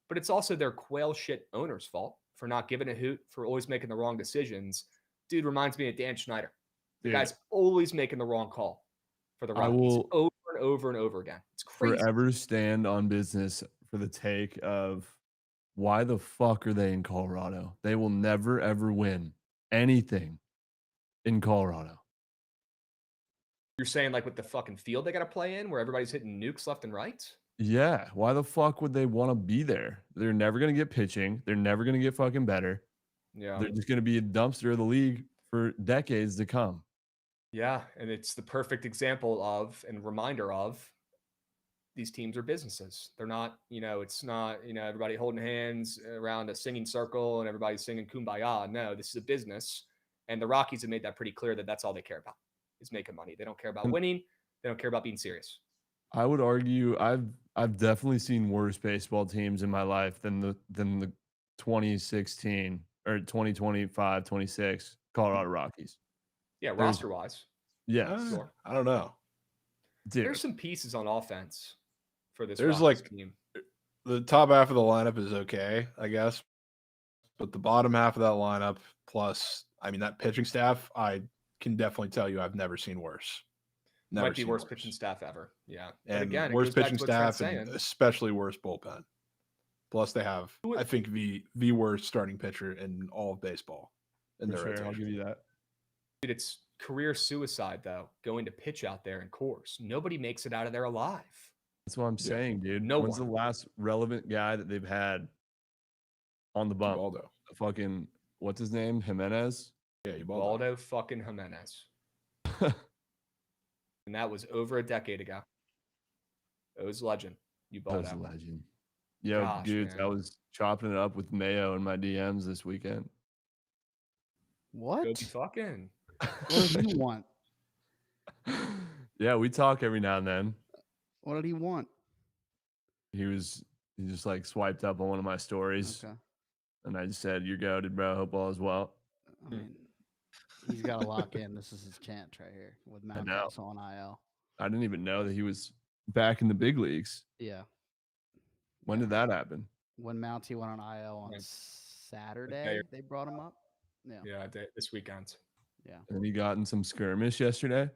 But it's also their quail shit owner's fault for not giving a hoot, for always making the wrong decisions. Dude reminds me of Dan Schneider. The guy's always making the wrong call for the Rockies over and over and over again. It's crazy. Forever stand on business for the take of why the fuck are they in Colorado? They will never, ever win anything in Colorado. You're saying like with the fucking field they got to play in, where everybody's hitting nukes left and right? Yeah. Why the fuck would they want to be there? They're never gonna get pitching. They're never gonna get fucking better. Yeah. They're just gonna be a dumpster of the league for decades to come. Yeah, and it's the perfect example of and reminder of these teams are businesses. They're not, it's not, everybody holding hands around a singing circle and everybody singing Kumbaya. No, this is a business. And the Rockies have made that pretty clear that that's all they care about is making money. They don't care about winning. They don't care about being serious. I would argue I've definitely seen worse baseball teams in my life than the 2016 or 2025, 26 Colorado Rockies. Yeah, roster-wise. Yeah. Sure. I don't know. Dude. There's some pieces on offense for this There's Rockies like team. The top half of the lineup is okay, I guess. But the bottom half of that lineup, plus, that pitching staff, I can definitely tell you I've never seen worse. Never Might be seen worst pitching staff ever. Yeah. And but again, worst pitching staff and especially worst bullpen. Plus, they have, I think, the worst starting pitcher in all of baseball. I'll give you that. Dude, it's career suicide, though, going to pitch out there in Coors. Nobody makes it out of there alive. That's what I'm saying, dude. When's the last relevant guy that they've had on the bump? Ubaldo. Fucking, what's his name? Jimenez? Yeah, Ubaldo fucking Jimenez. And that was over a decade ago. It was legend. Ubaldo. That was a legend. Yo, Gosh, dudes, man. I was chopping it up with Mayo in my DMs this weekend. What? Go be fucking. What did he want? Yeah, we talk every now and then. What did he want? He just like swiped up on one of my stories. Okay. And I just said, "You're goated, bro. Hope all is well." I mean, he's got to lock in. This is his chance right here with Mountcastle on IL. I didn't even know that he was back in the big leagues. Yeah. When did that happen? When Mountie went on IL on Saturday, they brought him up. Yeah, this weekend. Yeah. And he got in some skirmish yesterday.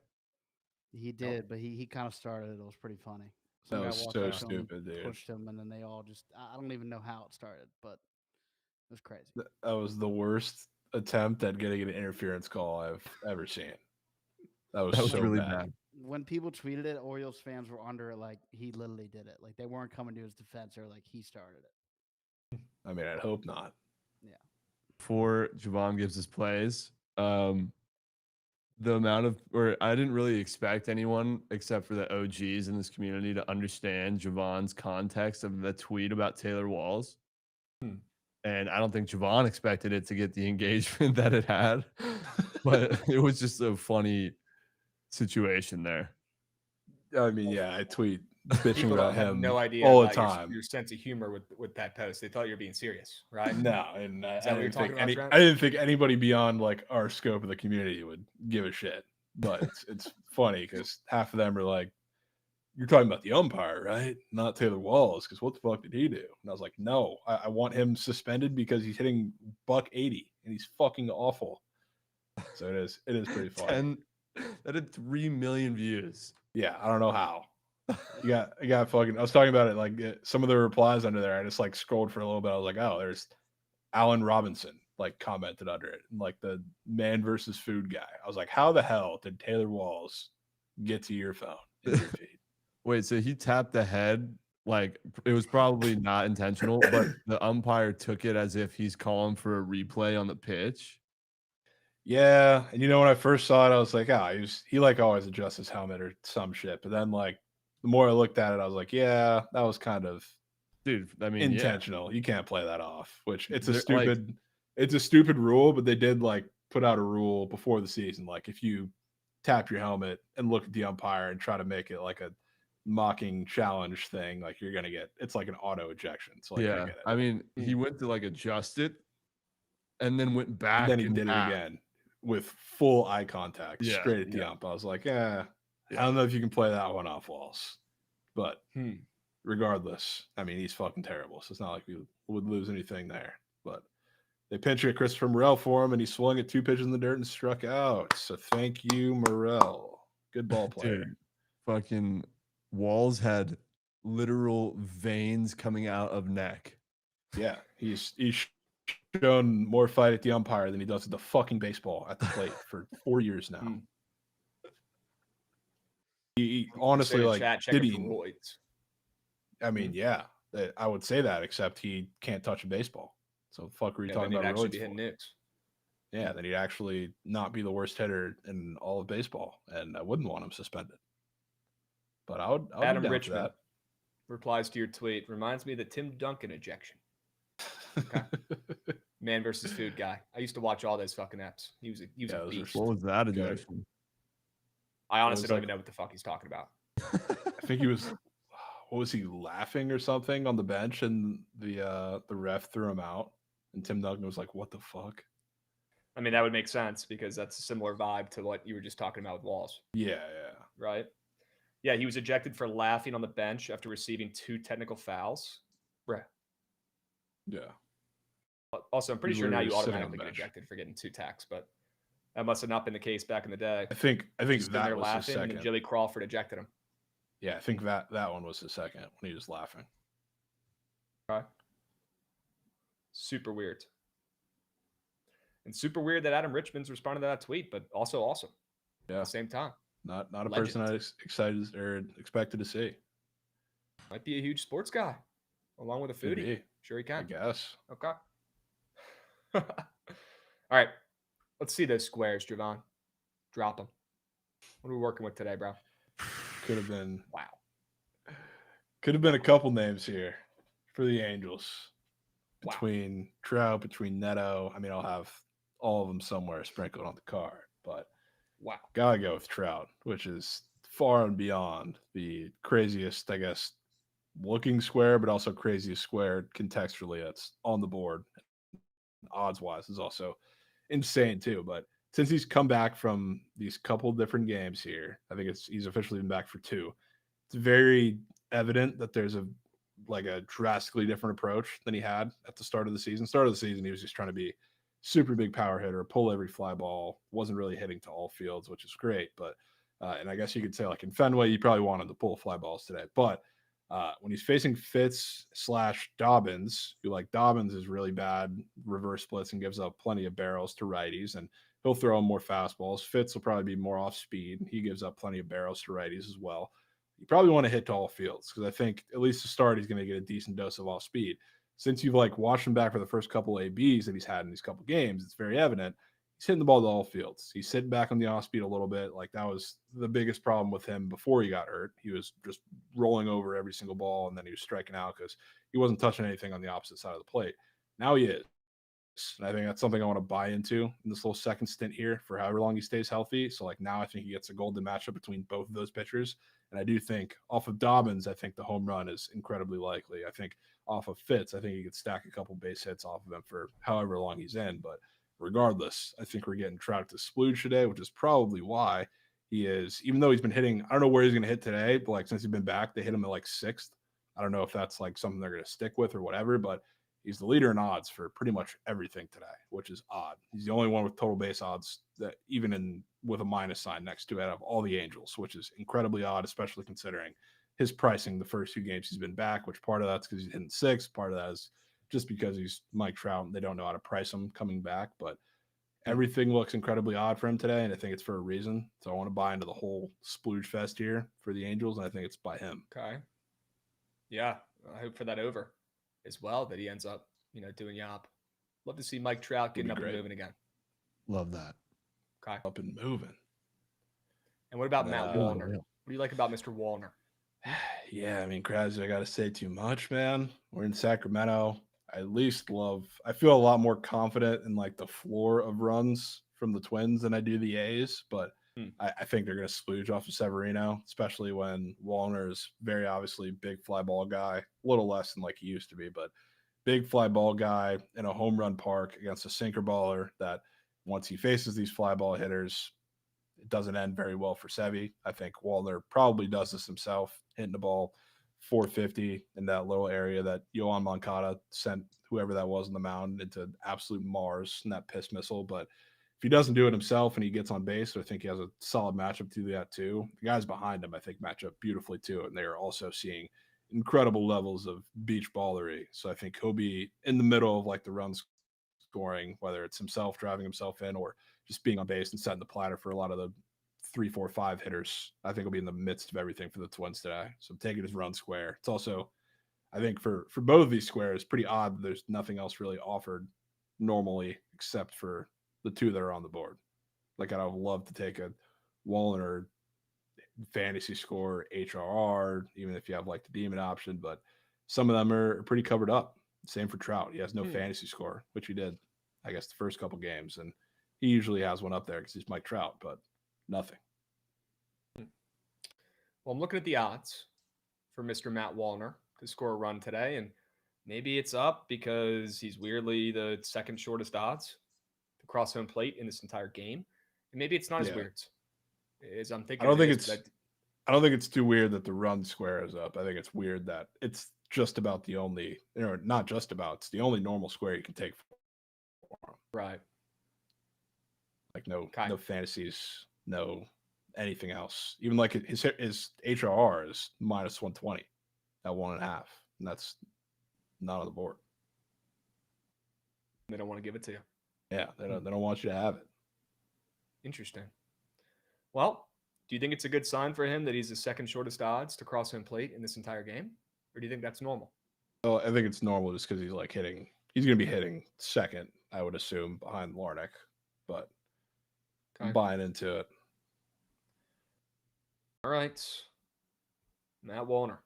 He did, but he kind of started it. It was pretty funny. That was so stupid, dude. Pushed him, and then they all just, I don't even know how it started, but it was crazy. That was the worst attempt at getting an interference call I've ever seen. That was so really bad. When people tweeted it, Orioles fans were under it like he literally did it. Like they weren't coming to his defense or like he started it. I'd hope not. Yeah. Before Jovan gives his plays, the amount of, or I didn't really expect anyone except for the OGs in this community to understand Jovan's context of the tweet about Taylor Walls. And I don't think Jovan expected it to get the engagement that it had, but it was just a funny situation there. I tweet bitching about him no idea all the about time. Your sense of humor with that post. They thought you were being serious, right? No, and I Trent? didn't think anybody beyond like our scope of the community would give a shit. But it's funny because half of them are like, "You're talking about the umpire, right? Not Taylor Walls, because what the fuck did he do?" And I was like, "No, I want him suspended because he's hitting $180 and he's fucking awful." So it is pretty funny. That had 3 million views. Yeah, I don't know how. You got fucking. I was talking about it like some of the replies under there. I just like scrolled for a little bit. I was like, oh, there's Alan Robinson like commented under it, and like the man versus food guy. I was like, how the hell did Taylor Walls get to your phone in your feed? Wait, so he tapped the head like it was probably not intentional, but the umpire took it as if he's calling for a replay on the pitch. Yeah, and when I first saw it, I was like, he like always adjusts his helmet or some shit. But then like the more I looked at it, I was like, yeah, that was kind of intentional. You can't play that off, which it's a stupid rule, but they did like put out a rule before the season. Like if you tap your helmet and look at the umpire and try to make it like a mocking challenge thing, like you're gonna get, it's like an auto ejection. So like, yeah, I mean, he went to like adjust it and then went back. And then he did it again with full eye contact straight at the ump. I was like, I don't know if you can play that one off, Walls. But regardless, I mean, he's fucking terrible. So it's not like we would lose anything there. But they pinch hit Christopher Morel for him, and he swung at 2 pitches in the dirt and struck out. So thank you, Morel. Good ball player. Dude, fucking Walls had literal veins coming out of neck. Yeah, he's shown more fight at the umpire than he does at the fucking baseball at the plate for 4 years now. he honestly like chat did checking he? for roids. I mean, yeah, I would say that, except he can't touch a baseball. So the fuck were you talking then he'd about actually roids be hitting for? nukes. Yeah, then he'd actually not be the worst hitter in all of baseball, and I wouldn't want him suspended. But I would Adam be down Richmond for that. replies to your tweet. Reminds me of the Tim Duncan ejection. Okay. Man versus food guy. I used to watch all those fucking apps. He was a beast. What was that ejection? I honestly don't even know what the fuck he's talking about. I think he was. What was he laughing or something on the bench, and the ref threw him out, and Tim Duncan was like, "What the fuck?" I mean, that would make sense because that's a similar vibe to what you were just talking about with Walls. Yeah. Right? Yeah, he was ejected for laughing on the bench after receiving 2 technical fouls. Right. Yeah. Also, I'm pretty sure now you automatically get ejected for getting 2 tacks, but that must have not been the case back in the day. I think that was his second. And then Joey Crawford ejected him. Yeah, I think that one was his second when he was laughing. Okay. Super weird. And super weird that Adam Richmond's responded to that tweet, but also awesome. Yeah. At the same time. Not a person I excited or expected to see. Might be a huge sports guy, along with a foodie. Sure he can. I guess. Okay. All right. Let's see those squares, Jovan. Drop them. What are we working with today, bro? Could have been. Wow. Could have been a couple names here for the Angels. Between Trout, between Neto. I mean, I'll have all of them somewhere sprinkled on the card, but gotta go with Trout, which is far and beyond the craziest, I guess, looking square, but also craziest square contextually that's on the board. Odds wise is also insane too. But since he's come back from these couple different games here, I think he's officially been back for 2. It's very evident that there's a drastically different approach than he had at the start of the season. Start of the season, he was just trying to be super big power hitter, pull every fly ball, wasn't really hitting to all fields, which is great. But and I guess you could say like in Fenway, you probably wanted to pull fly balls today. But when he's facing Fitz/Dobbins, who like Dobbins is really bad reverse splits and gives up plenty of barrels to righties, and he'll throw him more fastballs. Fitz will probably be more off speed. He gives up plenty of barrels to righties as well. You probably want to hit to all fields because I think at least to start, he's going to get a decent dose of off speed. Since you've watched him back for the first couple ABs that he's had in these couple games, it's very evident he's hitting the ball to all fields. He's sitting back on the off speed a little bit. Like that was the biggest problem with him before he got hurt. He was just rolling over every single ball, and then he was striking out because he wasn't touching anything on the opposite side of the plate. Now he is. And I think that's something I want to buy into in this little second stint here for however long he stays healthy. So now I think he gets a golden matchup between both of those pitchers. And I do think off of Dobbins, I think the home run is incredibly likely. I think off of Fitz, I think he could stack a couple base hits off of him for however long he's in. But regardless, I think we're getting Trout to splooge today, which is probably why he is, even though he's been hitting, I don't know where he's going to hit today, but since he's been back, they hit him at 6th. I don't know if that's something they're going to stick with or whatever, but he's the leader in odds for pretty much everything today, which is odd. He's the only one with total base odds that even with a minus sign next to it out of all the Angels, which is incredibly odd, especially considering his pricing the first 2 games he's been back, which part of that's because he's hitting 6. Part of that is just because he's Mike Trout and they don't know how to price him coming back. But everything looks incredibly odd for him today, and I think it's for a reason. So I want to buy into the whole splooge fest here for the Angels, and I think it's by him. Okay. Yeah, I hope for that over as well, that he ends up, doing yop. Love to see Mike Trout getting up and moving again. Love that. Okay. Up and moving. And what about Matt Wallner? What do you like about Mr. Wallner? Yeah, I mean, Krabs, I got to say too much, man. We're in Sacramento. I feel a lot more confident in the floor of runs from the Twins than I do the A's, but I think they're going to splooge off of Severino, especially when Wallner is very obviously big fly ball guy, a little less than he used to be, but big fly ball guy in a home run park against a sinker baller that once he faces these fly ball hitters, it doesn't end very well for Sevy. I think Wallner probably does this himself, hitting the ball 450 in that little area that Yohan Moncada sent whoever that was on the mound into absolute Mars in that piss missile. But if he doesn't do it himself and he gets on base, I think he has a solid matchup to do that too. The guys behind him, I think, match up beautifully too. And they are also seeing incredible levels of beach ballery. So I think he'll be in the middle of the run scoring, whether it's himself driving himself in or just being on base and setting the platter for a lot of the 3, 4, 5 hitters, I think will be in the midst of everything for the Twins today. So I'm taking his run square. It's also, I think for both of these squares, pretty odd that there's nothing else really offered normally except for the 2 that are on the board. Like I'd love to take a Wallner fantasy score, HRR, even if you have like the Demon option, but some of them are pretty covered up. Same for Trout. He has no fantasy score, which he did, I guess, the first couple games. And he usually has one up there because he's Mike Trout, but nothing. Well, I'm looking at the odds for Mr. Matt Wallner to score a run today, and maybe it's up because he's weirdly the second shortest odds to cross home plate in this entire game. And maybe it's not as weird as I'm thinking. I don't think it's too weird that the run square is up. I think it's weird that it's just about the only, not just about, it's the only normal square you can take for him. Right. Like no fantasies, no anything else. Even like his HRR is -120 at 1.5, and that's not on the board. They don't want to give it to you. Yeah, they don't want you to have it. Interesting. Well, do you think it's a good sign for him that he's the second shortest odds to cross home plate in this entire game? Or do you think that's normal? Well, I think it's normal just because he's going to be hitting second, I would assume, behind Larnach, but I'm buying into it. All right. Matt Wallner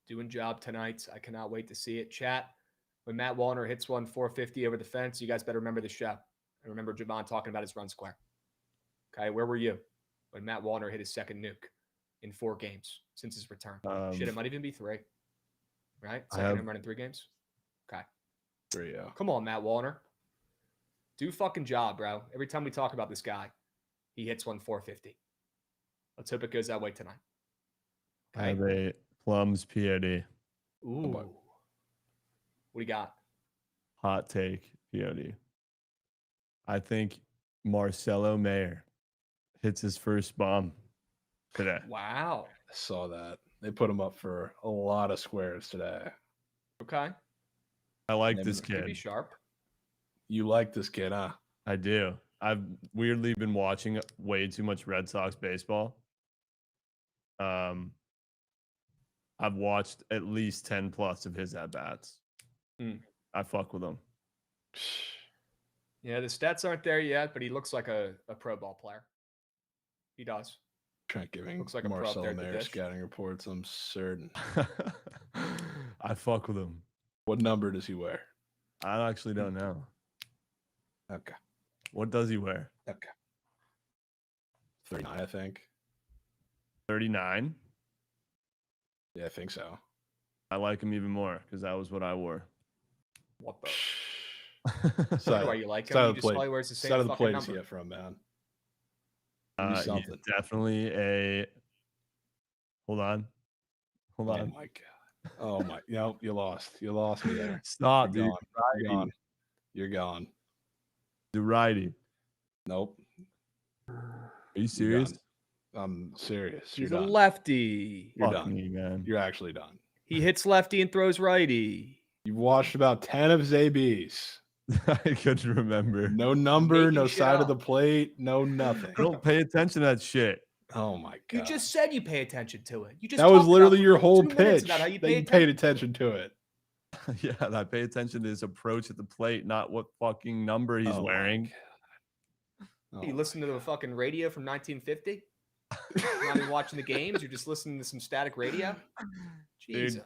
doing job tonight. I cannot wait to see it. Chat, when Matt Wallner hits one 450 over the fence, you guys better remember the show. I remember Jovan talking about his run square. Okay, where were you when Matt Wallner hit his second nuke in 4 games since his return? Shit, it might even be 3. Right? Second home run in 3 games? Okay. 3, yeah. Come on, Matt Wallner. Do fucking job, bro. Every time we talk about this guy, he hits one 450. Let's hope it goes that way tonight. Okay. I have a Plums POD. Ooh. What do you got? Hot take POD. I think Marcelo Mayer hits his first bomb today. Wow. I saw that. They put him up for a lot of squares today. Okay. I like this kid. Could be sharp. You like this kid, huh? I do. I've weirdly been watching way too much Red Sox baseball. I've watched at least 10 plus of his at-bats. I fuck with him. Yeah, the stats aren't there yet, but he looks like a pro ball player. He does. Trent giving looks like Marcelo Mayer scouting reports, I'm certain. I fuck with him. What number does he wear? I actually don't know. Okay. What does he wear? Okay. 39, I think. 39? Yeah, I think so. I like him even more because that was what I wore. What the? So why you like him? He just probably wears the same fucking fucking number. Side of the plate is he from, man? Something. Definitely a. Hold on. Oh my god. Oh my. You lost. You lost me there. Stop, You're dude. Gone. You're gone. You're gone. The righty. Nope. Are you serious? I'm serious. He's a lefty. You're Fuck done. me, man. You're actually done. He hits lefty and throws righty. You've watched about 10 of his ABs. I couldn't remember. No number, no side of the plate, no nothing. I don't pay attention to that shit. Oh my god! You just said you pay attention to it. You just that was literally your whole 2 minutes pitch. About how you paid attention to it. Yeah, I pay attention to his approach at the plate, not what fucking number he's wearing. You listen to the fucking radio from 1950? You're not even watching the games. You're just listening to some static radio. Jesus. Dude.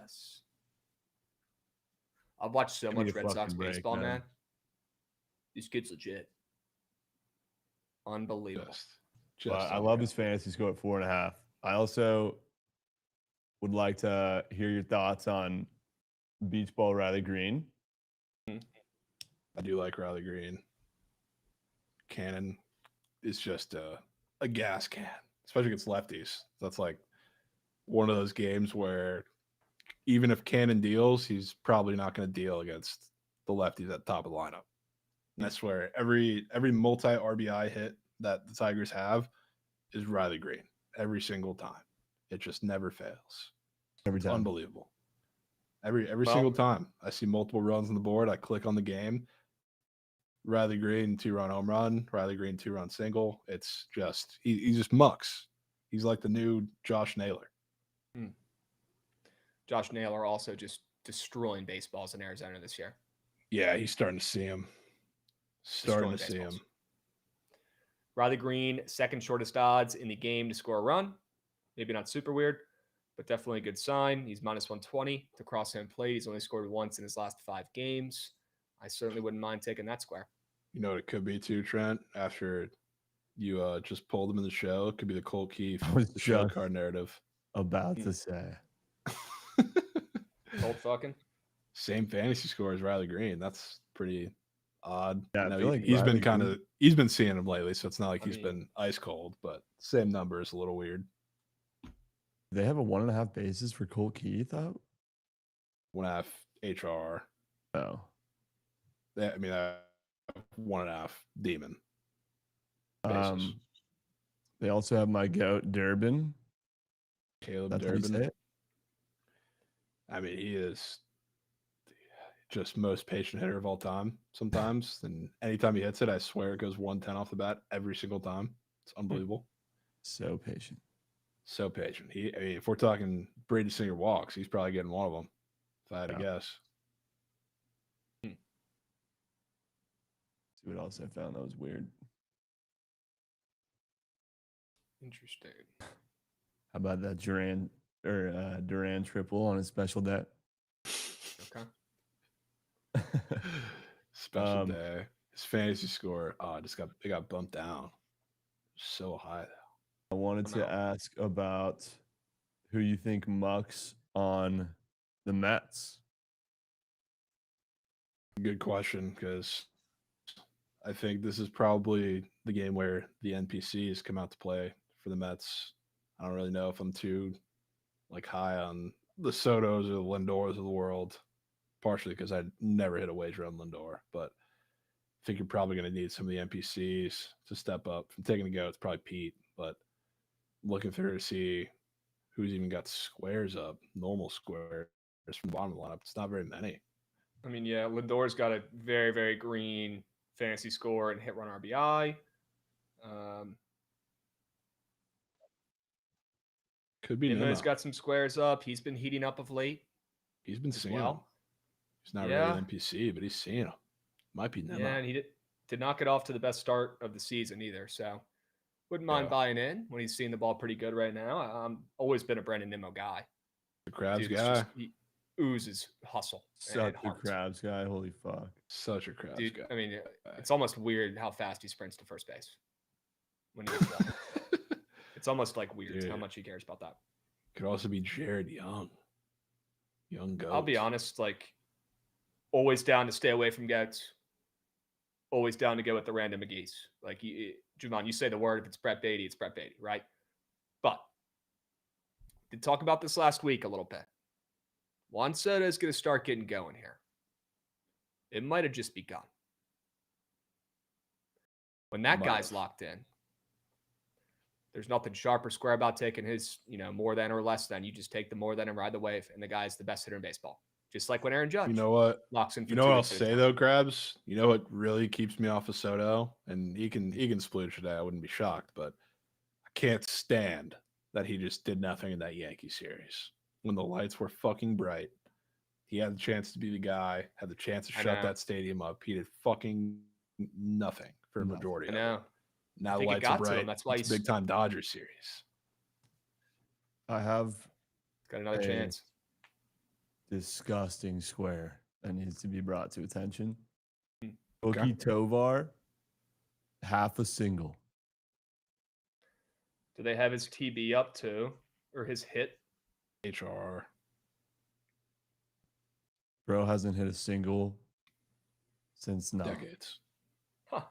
I've watched so much Red Sox baseball, man. This kid's legit. Unbelievable. I love his fantasy score at 4.5. I also would like to hear your thoughts on Beach Ball Riley Green. I do like Riley Green. Cannon is just a gas can, especially against lefties. That's like one of those games where even if Cannon deals, he's probably not going to deal against the lefties at the top of the lineup. And I swear, every multi RBI hit that the Tigers have is Riley Green every single time. It just never fails. Every time. It's unbelievable. Every single time I see multiple runs on the board, I click on the game. Riley Green 2-run home run, Riley Green 2-run single. It's just he just mucks. He's like the new Josh Naylor. Josh Naylor also just destroying baseballs in Arizona this year. Yeah, he's starting to see him. Riley Green, second shortest odds in the game to score a run. Maybe not super weird, but definitely a good sign. He's minus 120 to cross home plate. He's only scored once in his last 5 games. I certainly wouldn't mind taking that square. You know what it could be too, Trent? After you just pulled him in the show, it could be the Colt Keith the show card narrative. About to say. Colt fucking? Same fantasy score as Riley Green. That's pretty odd. Yeah, I feel like he's Riley been he's been seeing him lately, so it's not like he's been ice cold, but same number is a little weird. They have a 1.5 bases for Colt Keith out? 1.5 HR. Oh. Yeah, I mean 1.5 demon. Bases. They also have my goat Durbin. Caleb That's Durbin. how you say it? I mean, he is just most patient hitter of all time sometimes. And anytime he hits it, I swear it goes 110 off the bat every single time. It's unbelievable. So patient. So patient. I mean, if we're talking Brady Singer walks, he's probably getting one of them, if I had to guess. See what else I found that was weird. Interesting. How about that Duran triple on his special day? Okay. Special day. His fantasy score, it got bumped down. So high. I wanted to ask about who you think mucks on the Mets. Good question, because I think this is probably the game where the NPCs come out to play for the Mets. I don't really know if I'm too high on the Sotos or the Lindors of the world, partially because I never hit a wager on Lindor, but I think you're probably going to need some of the NPCs to step up. From taking a go, it's probably Pete, but looking through to see who's even got squares up, normal squares from the bottom of the lineup. It's not very many. I mean, yeah, Lindor's got a very, very green fantasy score and hit run RBI. Could be Nimmo's got some squares up. He's been heating up of late. He's been seeing them. He's not really an NPC, but he's seeing them. Might be Nimmo. Yeah, and he did not get off to the best start of the season either. So wouldn't mind buying in when he's seeing the ball pretty good right now. I'm always been a Brandon Nimmo guy. The Krabs guy. He oozes hustle. Such a Krabs guy. Holy fuck. Such a Krabs guy. I mean, it's almost weird how fast he sprints to first base when he gets walked. It's almost like weird how much he cares about that. Could also be Jared Young. Young goat. I'll be honest, always down to stay away from goats. Always down to go with the random McGee's. Jovan, you say the word, if it's Brett Beatty, it's Brett Beatty, right? But did talk about this last week a little bit. Juan Soto is going to start getting going here. It might have just begun. When that guy's locked in, there's nothing sharp or square about taking his, more than or less than. You just take the more than and ride the wave, and the guy's the best hitter in baseball. Just like when Aaron Judge, you know what, locks in. You know what I'll say though, Krabs. You know what really keeps me off of Soto, and he can splooge today. I wouldn't be shocked, but I can't stand that he just did nothing in that Yankee series when the lights were fucking bright. He had the chance to be the guy, had the chance to shut that stadium up. He did fucking nothing for a majority of it. Now the lights are bright. That's why it's big time Dodgers series. I have got another chance. Disgusting square that needs to be brought to attention. Bookit Tovar, half a single. Do they have his TB up too, or his hit? HR. Bro hasn't hit a single since decades. Huh.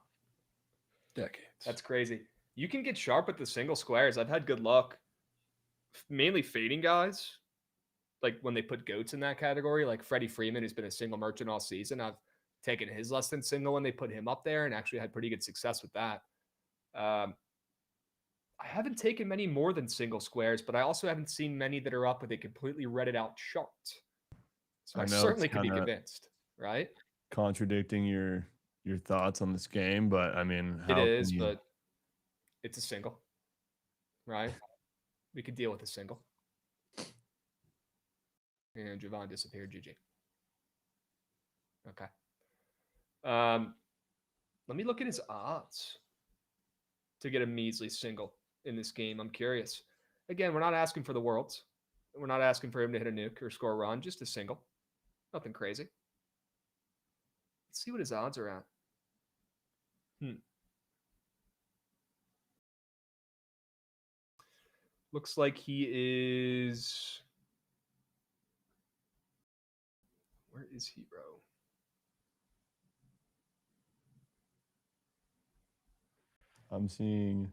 Decades. That's crazy. You can get sharp with the single squares. I've had good luck, mainly fading guys. When they put goats in that category, like Freddie Freeman, who's been a single merchant all season. I've taken his less than single when they put him up there and actually had pretty good success with that. I haven't taken many more than single squares, but I also haven't seen many that are up with a completely redded out chart. So I certainly could be convinced, right? Contradicting your your thoughts on this game, but I mean, It is, but it's a single, right? We could deal with a single. And Jovan disappeared. GG. Okay. Let me look at his odds to get a measly single in this game. I'm curious. Again, we're not asking for the worlds. We're not asking for him to hit a nuke or score a run, just a single. Nothing crazy. Let's see what his odds are at. Looks like he is... Where is he, bro? I'm seeing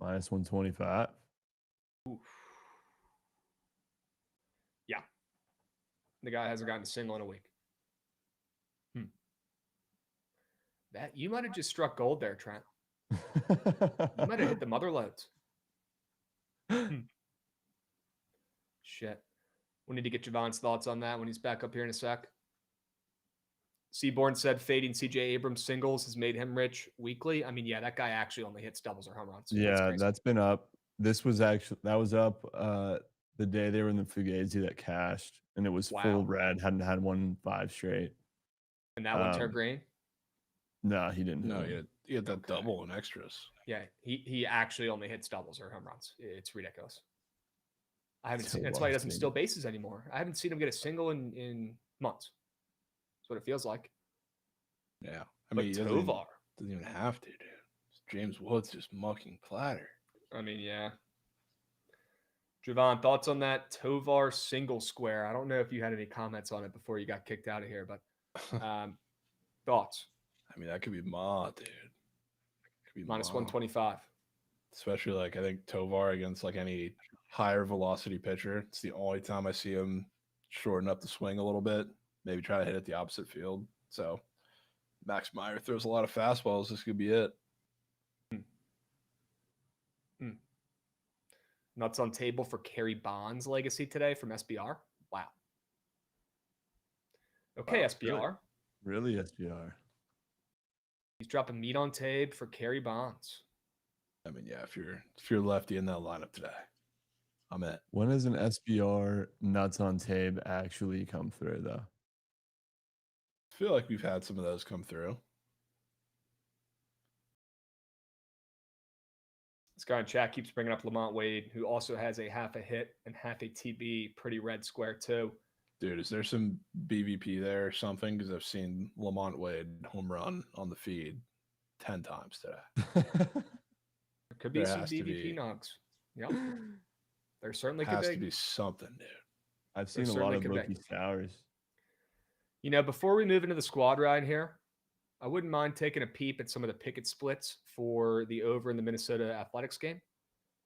minus 125. Oof. Yeah. The guy hasn't gotten a single in a week. That you might have just struck gold there, Trent. You might have hit the mother loads. Shit. We need to get Jovan's thoughts on that when he's back up here in a sec. Seaborn said fading CJ Abrams singles has made him rich weekly. I mean, yeah, that guy actually only hits doubles or home runs. Yeah, that's been up. That was up the day they were in the Fugazi that cashed, and it was full red. Hadn't had 1-5 straight. And that one turned green? No, he didn't. No, he had that double and extras. Yeah, he actually only hits doubles or home runs. It's ridiculous. I haven't seen. That's why he doesn't steal bases anymore. I haven't seen him get a single in months. That's what it feels like. Yeah, I mean, Tovar doesn't even have to, dude. James Woods just mucking platter. I mean, yeah. Jovan, thoughts on that Tovar single square? I don't know if you had any comments on it before you got kicked out of here, but thoughts? I mean, that could be dude. Could be minus 125. Especially like I think Tovar against like any higher velocity pitcher. It's the only time I see him shorten up the swing a little bit. Maybe try to hit it the opposite field. So Max Meyer throws a lot of fastballs. This could be it. Nuts on table for Kerry Bond's legacy today from SBR. Wow. Okay, wow, SBR. Really SBR. He's dropping meat on tape for Kerry Bonds. I mean, yeah, if you're lefty in that lineup today, I'm in. When does an SBR nuts on tape actually come through, though? I feel like we've had some of those come through. This guy in chat keeps bringing up Lamont Wade, who also has a half a hit and half a TB, pretty red square too. Dude, is there some BVP there or something? Because I've seen Lamont Wade home run on the feed 10 times today. There could be some BVP knocks. Yep. There certainly could be. Has to be something, dude. I've seen a lot of rookie sours. You know, before we move into the squad ride here, I wouldn't mind taking a peep at some of the Bookit splits for the over in the Minnesota Athletics game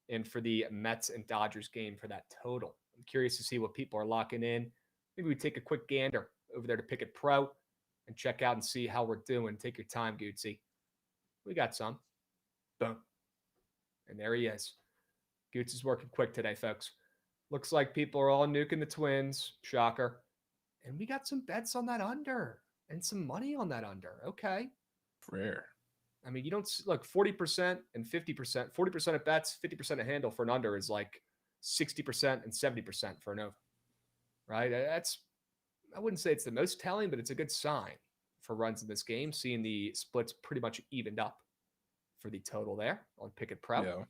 and for the Mets and Dodgers game for that total. I'm curious to see what people are locking in. Maybe we take a quick gander over there to Bookit Pro and check out and see how we're doing. Take your time, Gootsy. We got some. Boom. And there he is. Goots is working quick today, folks. Looks like people are all nuking the Twins. Shocker. And we got some bets on that under and some money on that under. Okay. Rare. I mean, you don't look 40% and 50%. 40% of bets, 50% of handle for an under is like 60% and 70% for an over. Right? I wouldn't say it's the most telling, but it's a good sign for runs in this game, seeing the splits pretty much evened up for the total there on Bookit Pro. Yeah.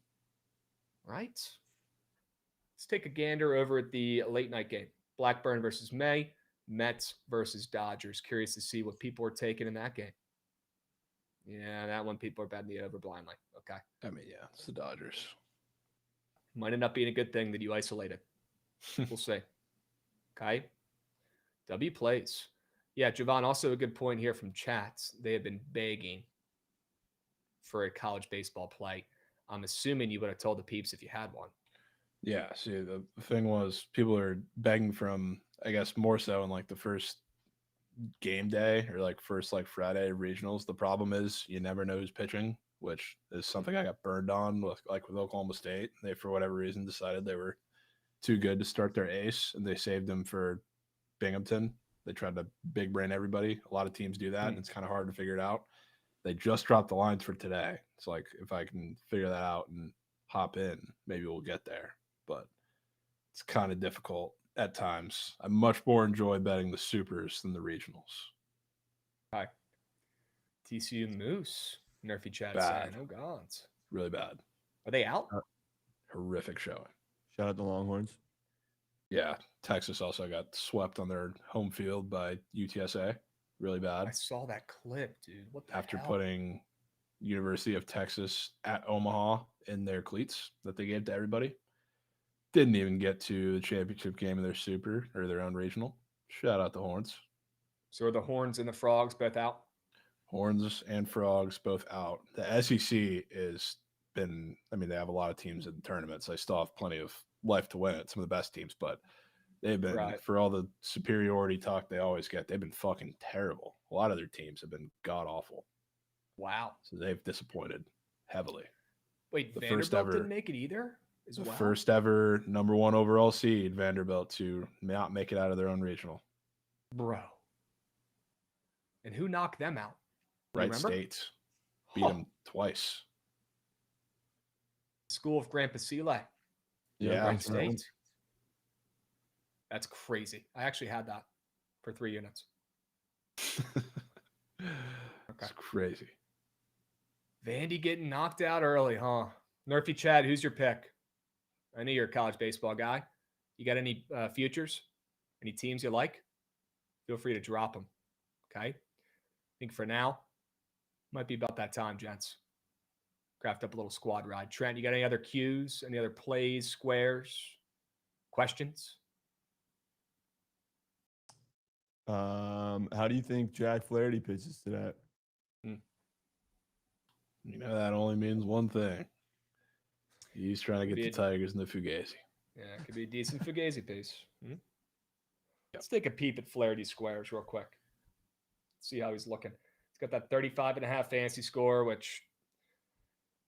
Right? Let's take a gander over at the late night game. Blackburn versus May, Mets versus Dodgers. Curious to see what people are taking in that game. Yeah, that one people are betting the over blindly. Okay. I mean, yeah, it's the Dodgers. Might end up being a good thing that you isolated. We'll see. Okay. W plays. Yeah, Jovan, also a good point here from chats. They have been begging for a college baseball play. I'm assuming you would have told the peeps if you had one. Yeah, see, the thing was people are begging from, I guess, more so in like the first game day or like first like Friday regionals. The problem is you never know who's pitching, which is something I got burned on with Oklahoma State. They, for whatever reason, decided they were too good to start their ace and they saved him for Binghamton. They tried to big brain everybody. A lot of teams do that, and it's kind of hard to figure it out. They just dropped the lines for today. It's like, if I can figure that out and hop in, maybe we'll get there. But it's kind of difficult at times. I much more enjoy betting the supers than the regionals. Hi. TCU Moose. Nerfy Chad Bad. saying, oh, God. Really bad. Are they out? Horrific showing. Shout out the Longhorns. Yeah. Texas also got swept on their home field by UTSA. Really bad. I saw that clip, dude. What the After hell? putting University of Texas at Omaha in their cleats that they gave to everybody. Didn't even get to the championship game of their super or their own regional. Shout out the Horns. So are the Horns and the Frogs both out? Horns and Frogs both out. The SEC is been, I mean, they have a lot of teams in tournaments. They still have plenty of life to win it, some of the best teams, but they've been, for all the superiority talk they always get, they've been fucking terrible. A lot of their teams have been god awful. Wow. So they've disappointed heavily. Wait, the Vanderbilt first ever, didn't make it either? First ever #1 overall seed, Vanderbilt, to not make it out of their own regional. Bro. And who knocked them out? Wright State. Beat them twice. School of Grant Basile. Yeah. Wright State. That's crazy. I actually had that for 3 units. That's crazy. Vandy getting knocked out early, huh? Nerfy Chad, who's your pick? I know you're a college baseball guy. You got any futures? Any teams you like? Feel free to drop them. Okay. I think for now, might be about that time, gents. Craft up a little squad ride. Trent, you got any other cues? Any other plays, squares, questions? How do you think Jack Flaherty pitches today? You know, that only means one thing. He's trying to get the Tigers in the Fugazi. Yeah, it could be a decent Fugazi piece. Let's take a peep at Flaherty's squares real quick. See how he's looking. He's got that 35.5 fantasy score, which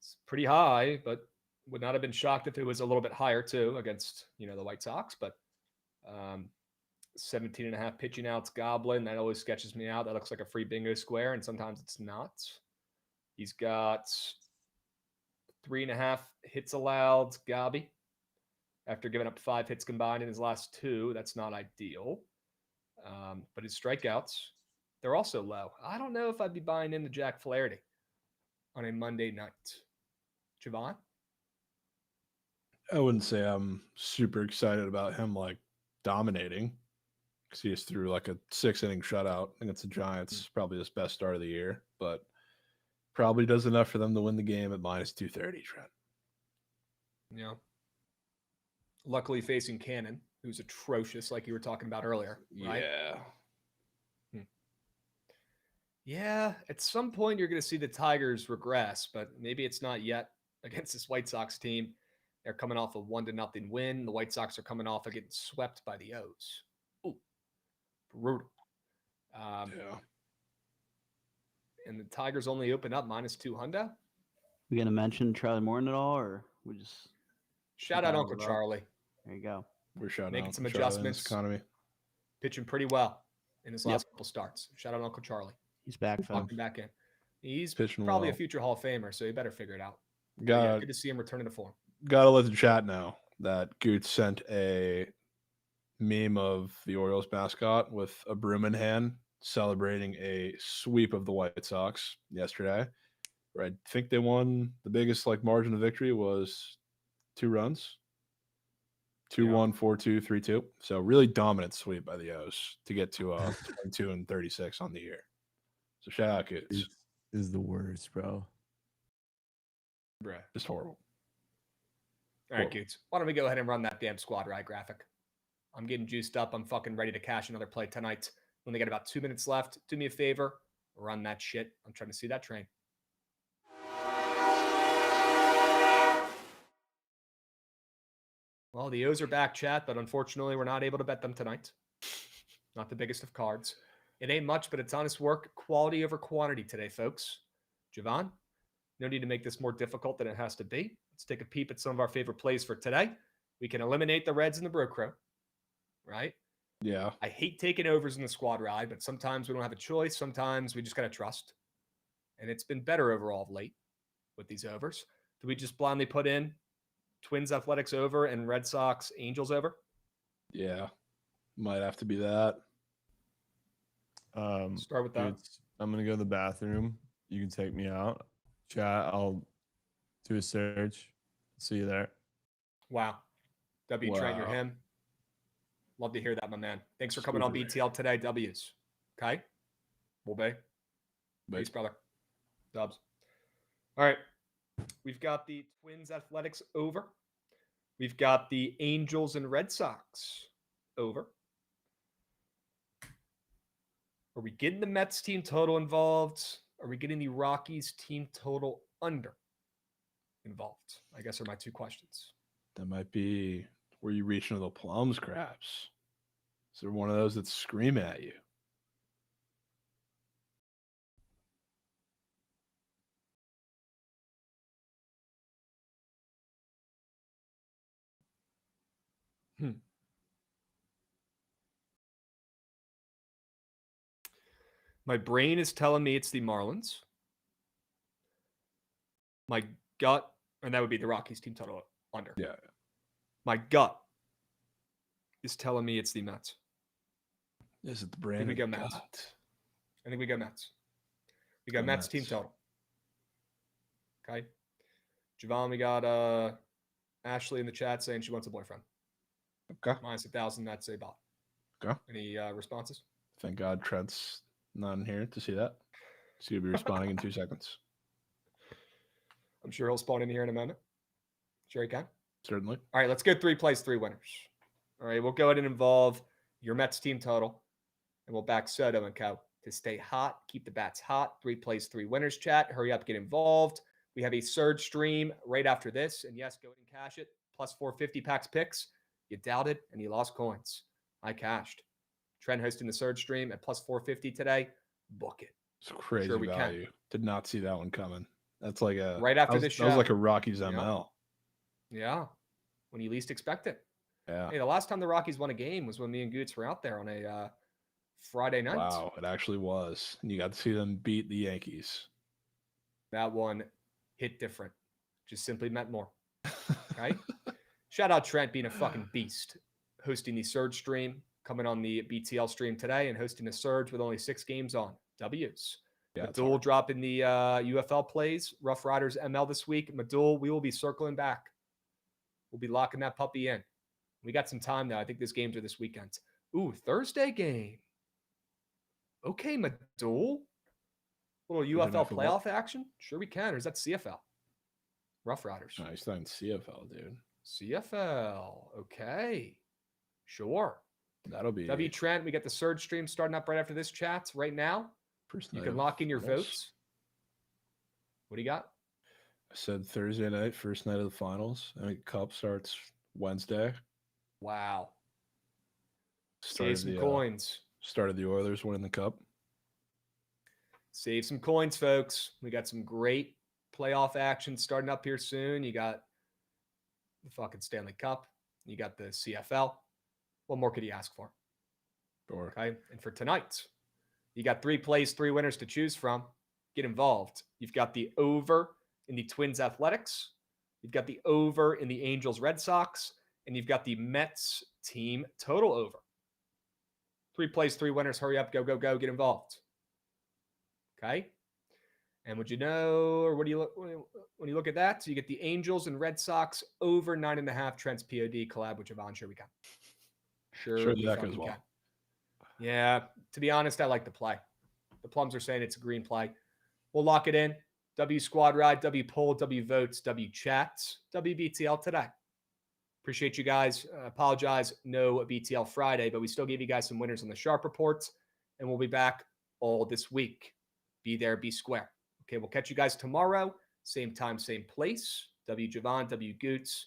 is pretty high, but would not have been shocked if it was a little bit higher too against, the White Sox. But 17.5 pitching outs Goblin. That always sketches me out. That looks like a free bingo square, and sometimes it's not. He's got 3.5 hits allowed Gobby after giving up 5 hits combined in his last 2. That's not ideal. But his strikeouts, they're also low. I don't know if I'd be buying into Jack Flaherty on a Monday night. Jovan? I wouldn't say I'm super excited about him dominating, because he just threw a 6-inning shutout against the Giants. Probably his best start of the year, but probably does enough for them to win the game at -230, Trent. Yeah. Luckily facing Cannon, who's atrocious, like you were talking about earlier. Right? Yeah. Yeah, at some point you're going to see the Tigers regress, but maybe it's not yet against this White Sox team. They're coming off a 1-0 win. The White Sox are coming off of getting swept by the O's. Ooh, brutal. Yeah. And the Tigers only open up -200. We gonna mention Charlie Morton at all, or we just shout out Uncle Charlie? There you go. We're shouting making out some Charlie adjustments. Economy. Pitching pretty well in his last couple starts. Shout out Uncle Charlie. He's back, folks. Welcome back in. He's pitching probably well. a future Hall of Famer, so you better figure it out. Good to see him returning to form. Gotta let the chat know that Goots sent a meme of the Orioles mascot with a broom in hand celebrating a sweep of the White Sox yesterday. Right, I think they won. The biggest margin of victory was 2 runs. 2-1, 4-2, 3-2. So really dominant sweep by the O's to get to 22-36 on the year. So shout out, Goots. Is the worst, bro. Bruh. Just horrible. All right, Goots. Why don't we go ahead and run that damn squad ride graphic? I'm getting juiced up. I'm fucking ready to cash another play tonight. When they got about 2 minutes left, do me a favor, run that shit. I'm trying to see that train. Well, the O's are back, chat, but unfortunately, we're not able to bet them tonight. Not the biggest of cards. It ain't much, but it's honest work. Quality over quantity today, folks. Jovan, no need to make this more difficult than it has to be. Let's take a peep at some of our favorite plays for today. We can eliminate the Reds and the Bro Crow, right? Yeah. I hate taking overs in the squad ride, but sometimes we don't have a choice. Sometimes we just got to trust. And it's been better overall of late with these overs. Do we just blindly put in Twins Athletics over and Red Sox Angels over? Yeah. Might have to be that. Start with that. Dudes, I'm going to go to the bathroom. You can take me out. Chat, I'll do a search. See you there. Wow. Trent, you're him. Love to hear that, my man. Thanks for coming on BTL today. W's. Okay? Will be. Peace, brother. Dubs. All right. We've got the Twins Athletics over. We've got the Angels and Red Sox over. Are we getting the Mets team total involved? Are we getting the Rockies team total under involved? I guess are my two questions. That might be where you reach into the plums, Krabs. Is there one of those that's screaming at you? My brain is telling me it's the Marlins. My gut, and that would be the Rockies team total under. Yeah. My gut is telling me it's the Mets. Is it the brand? I think we go Mets. I think we go Mets. We got Mets team total. Okay. Jovan, we got Ashley in the chat saying she wants a boyfriend. Okay. Minus 1,000, that's a bot. Okay. Any responses? Thank God Trent's not in here to see that. So he'll be responding in 2 seconds. I'm sure he'll spawn in here in a moment. Sure he can. Certainly. All right, let's go 3 plays, 3 winners. All right, we'll go ahead and involve your Mets team total, and we'll back Soto and Co. to stay hot, keep the bats hot. 3 plays, 3 winners chat. Hurry up, get involved. We have a surge stream right after this. And yes, go ahead and cash it. Plus 450 packs picks. You doubted and you lost coins. I cashed. Trent hosting the surge stream at plus 450 today. Book it. It's crazy value. Did not see that one coming. That's like a right after this show. That was like a Rockies ML. Yeah. When you least expect it. Yeah. Hey, the last time the Rockies won a game was when me and Goots were out there on a Friday night. Wow, it actually was. And you got to see them beat the Yankees. That one hit different. Just simply meant more. Right? Shout out Trent being a fucking beast. Hosting the Surge stream, coming on the BTL stream today and hosting a Surge with only 6 games on. W's. Yeah, Madul dropping the UFL plays. Rough Riders ML this week. Madul, we will be circling back. We'll be locking that puppy in. We got some time now. I think these games are this weekend. Ooh, Thursday game. Okay, Madul. Little UFL playoff action? Sure we can. Or is that CFL? Rough Riders. No, he's not in CFL, dude. CFL. Okay. Sure. That'll be W Trent. We got the Surge stream starting up right after this chat right now. You can lock in your votes. What do you got? I said Thursday night, first night of the finals. I think Cup starts Wednesday. Wow. Save some coins. Started the Oilers winning the Cup. Save some coins, folks. We got some great playoff action starting up here soon. You got the fucking Stanley Cup. You got the CFL. What more could you ask for? Sure. Okay. And for tonight, you got 3 plays, 3 winners to choose from. Get involved. You've got the over in the Twins Athletics. You've got the over in the Angels Red Sox. And you've got the Mets team total over. 3 plays, 3 winners. Hurry up. Go, go, go. Get involved. Okay. And would you know, or what do you look when you look at that? So you get the Angels and Red Sox over 9.5. Trent's POD collab with Jovan. Sure we can. Sure that goes well. Yeah. To be honest, I like the play. The plums are saying it's a green play. We'll lock it in. W Squad Ride, W Poll, W Votes, W Chats, WBTL today. Appreciate you guys. Apologize, no BTL Friday, but we still gave you guys some winners on the Sharp Reports, and we'll be back all this week. Be there, be square. Okay, we'll catch you guys tomorrow. Same time, same place. W Jovan, W Goots.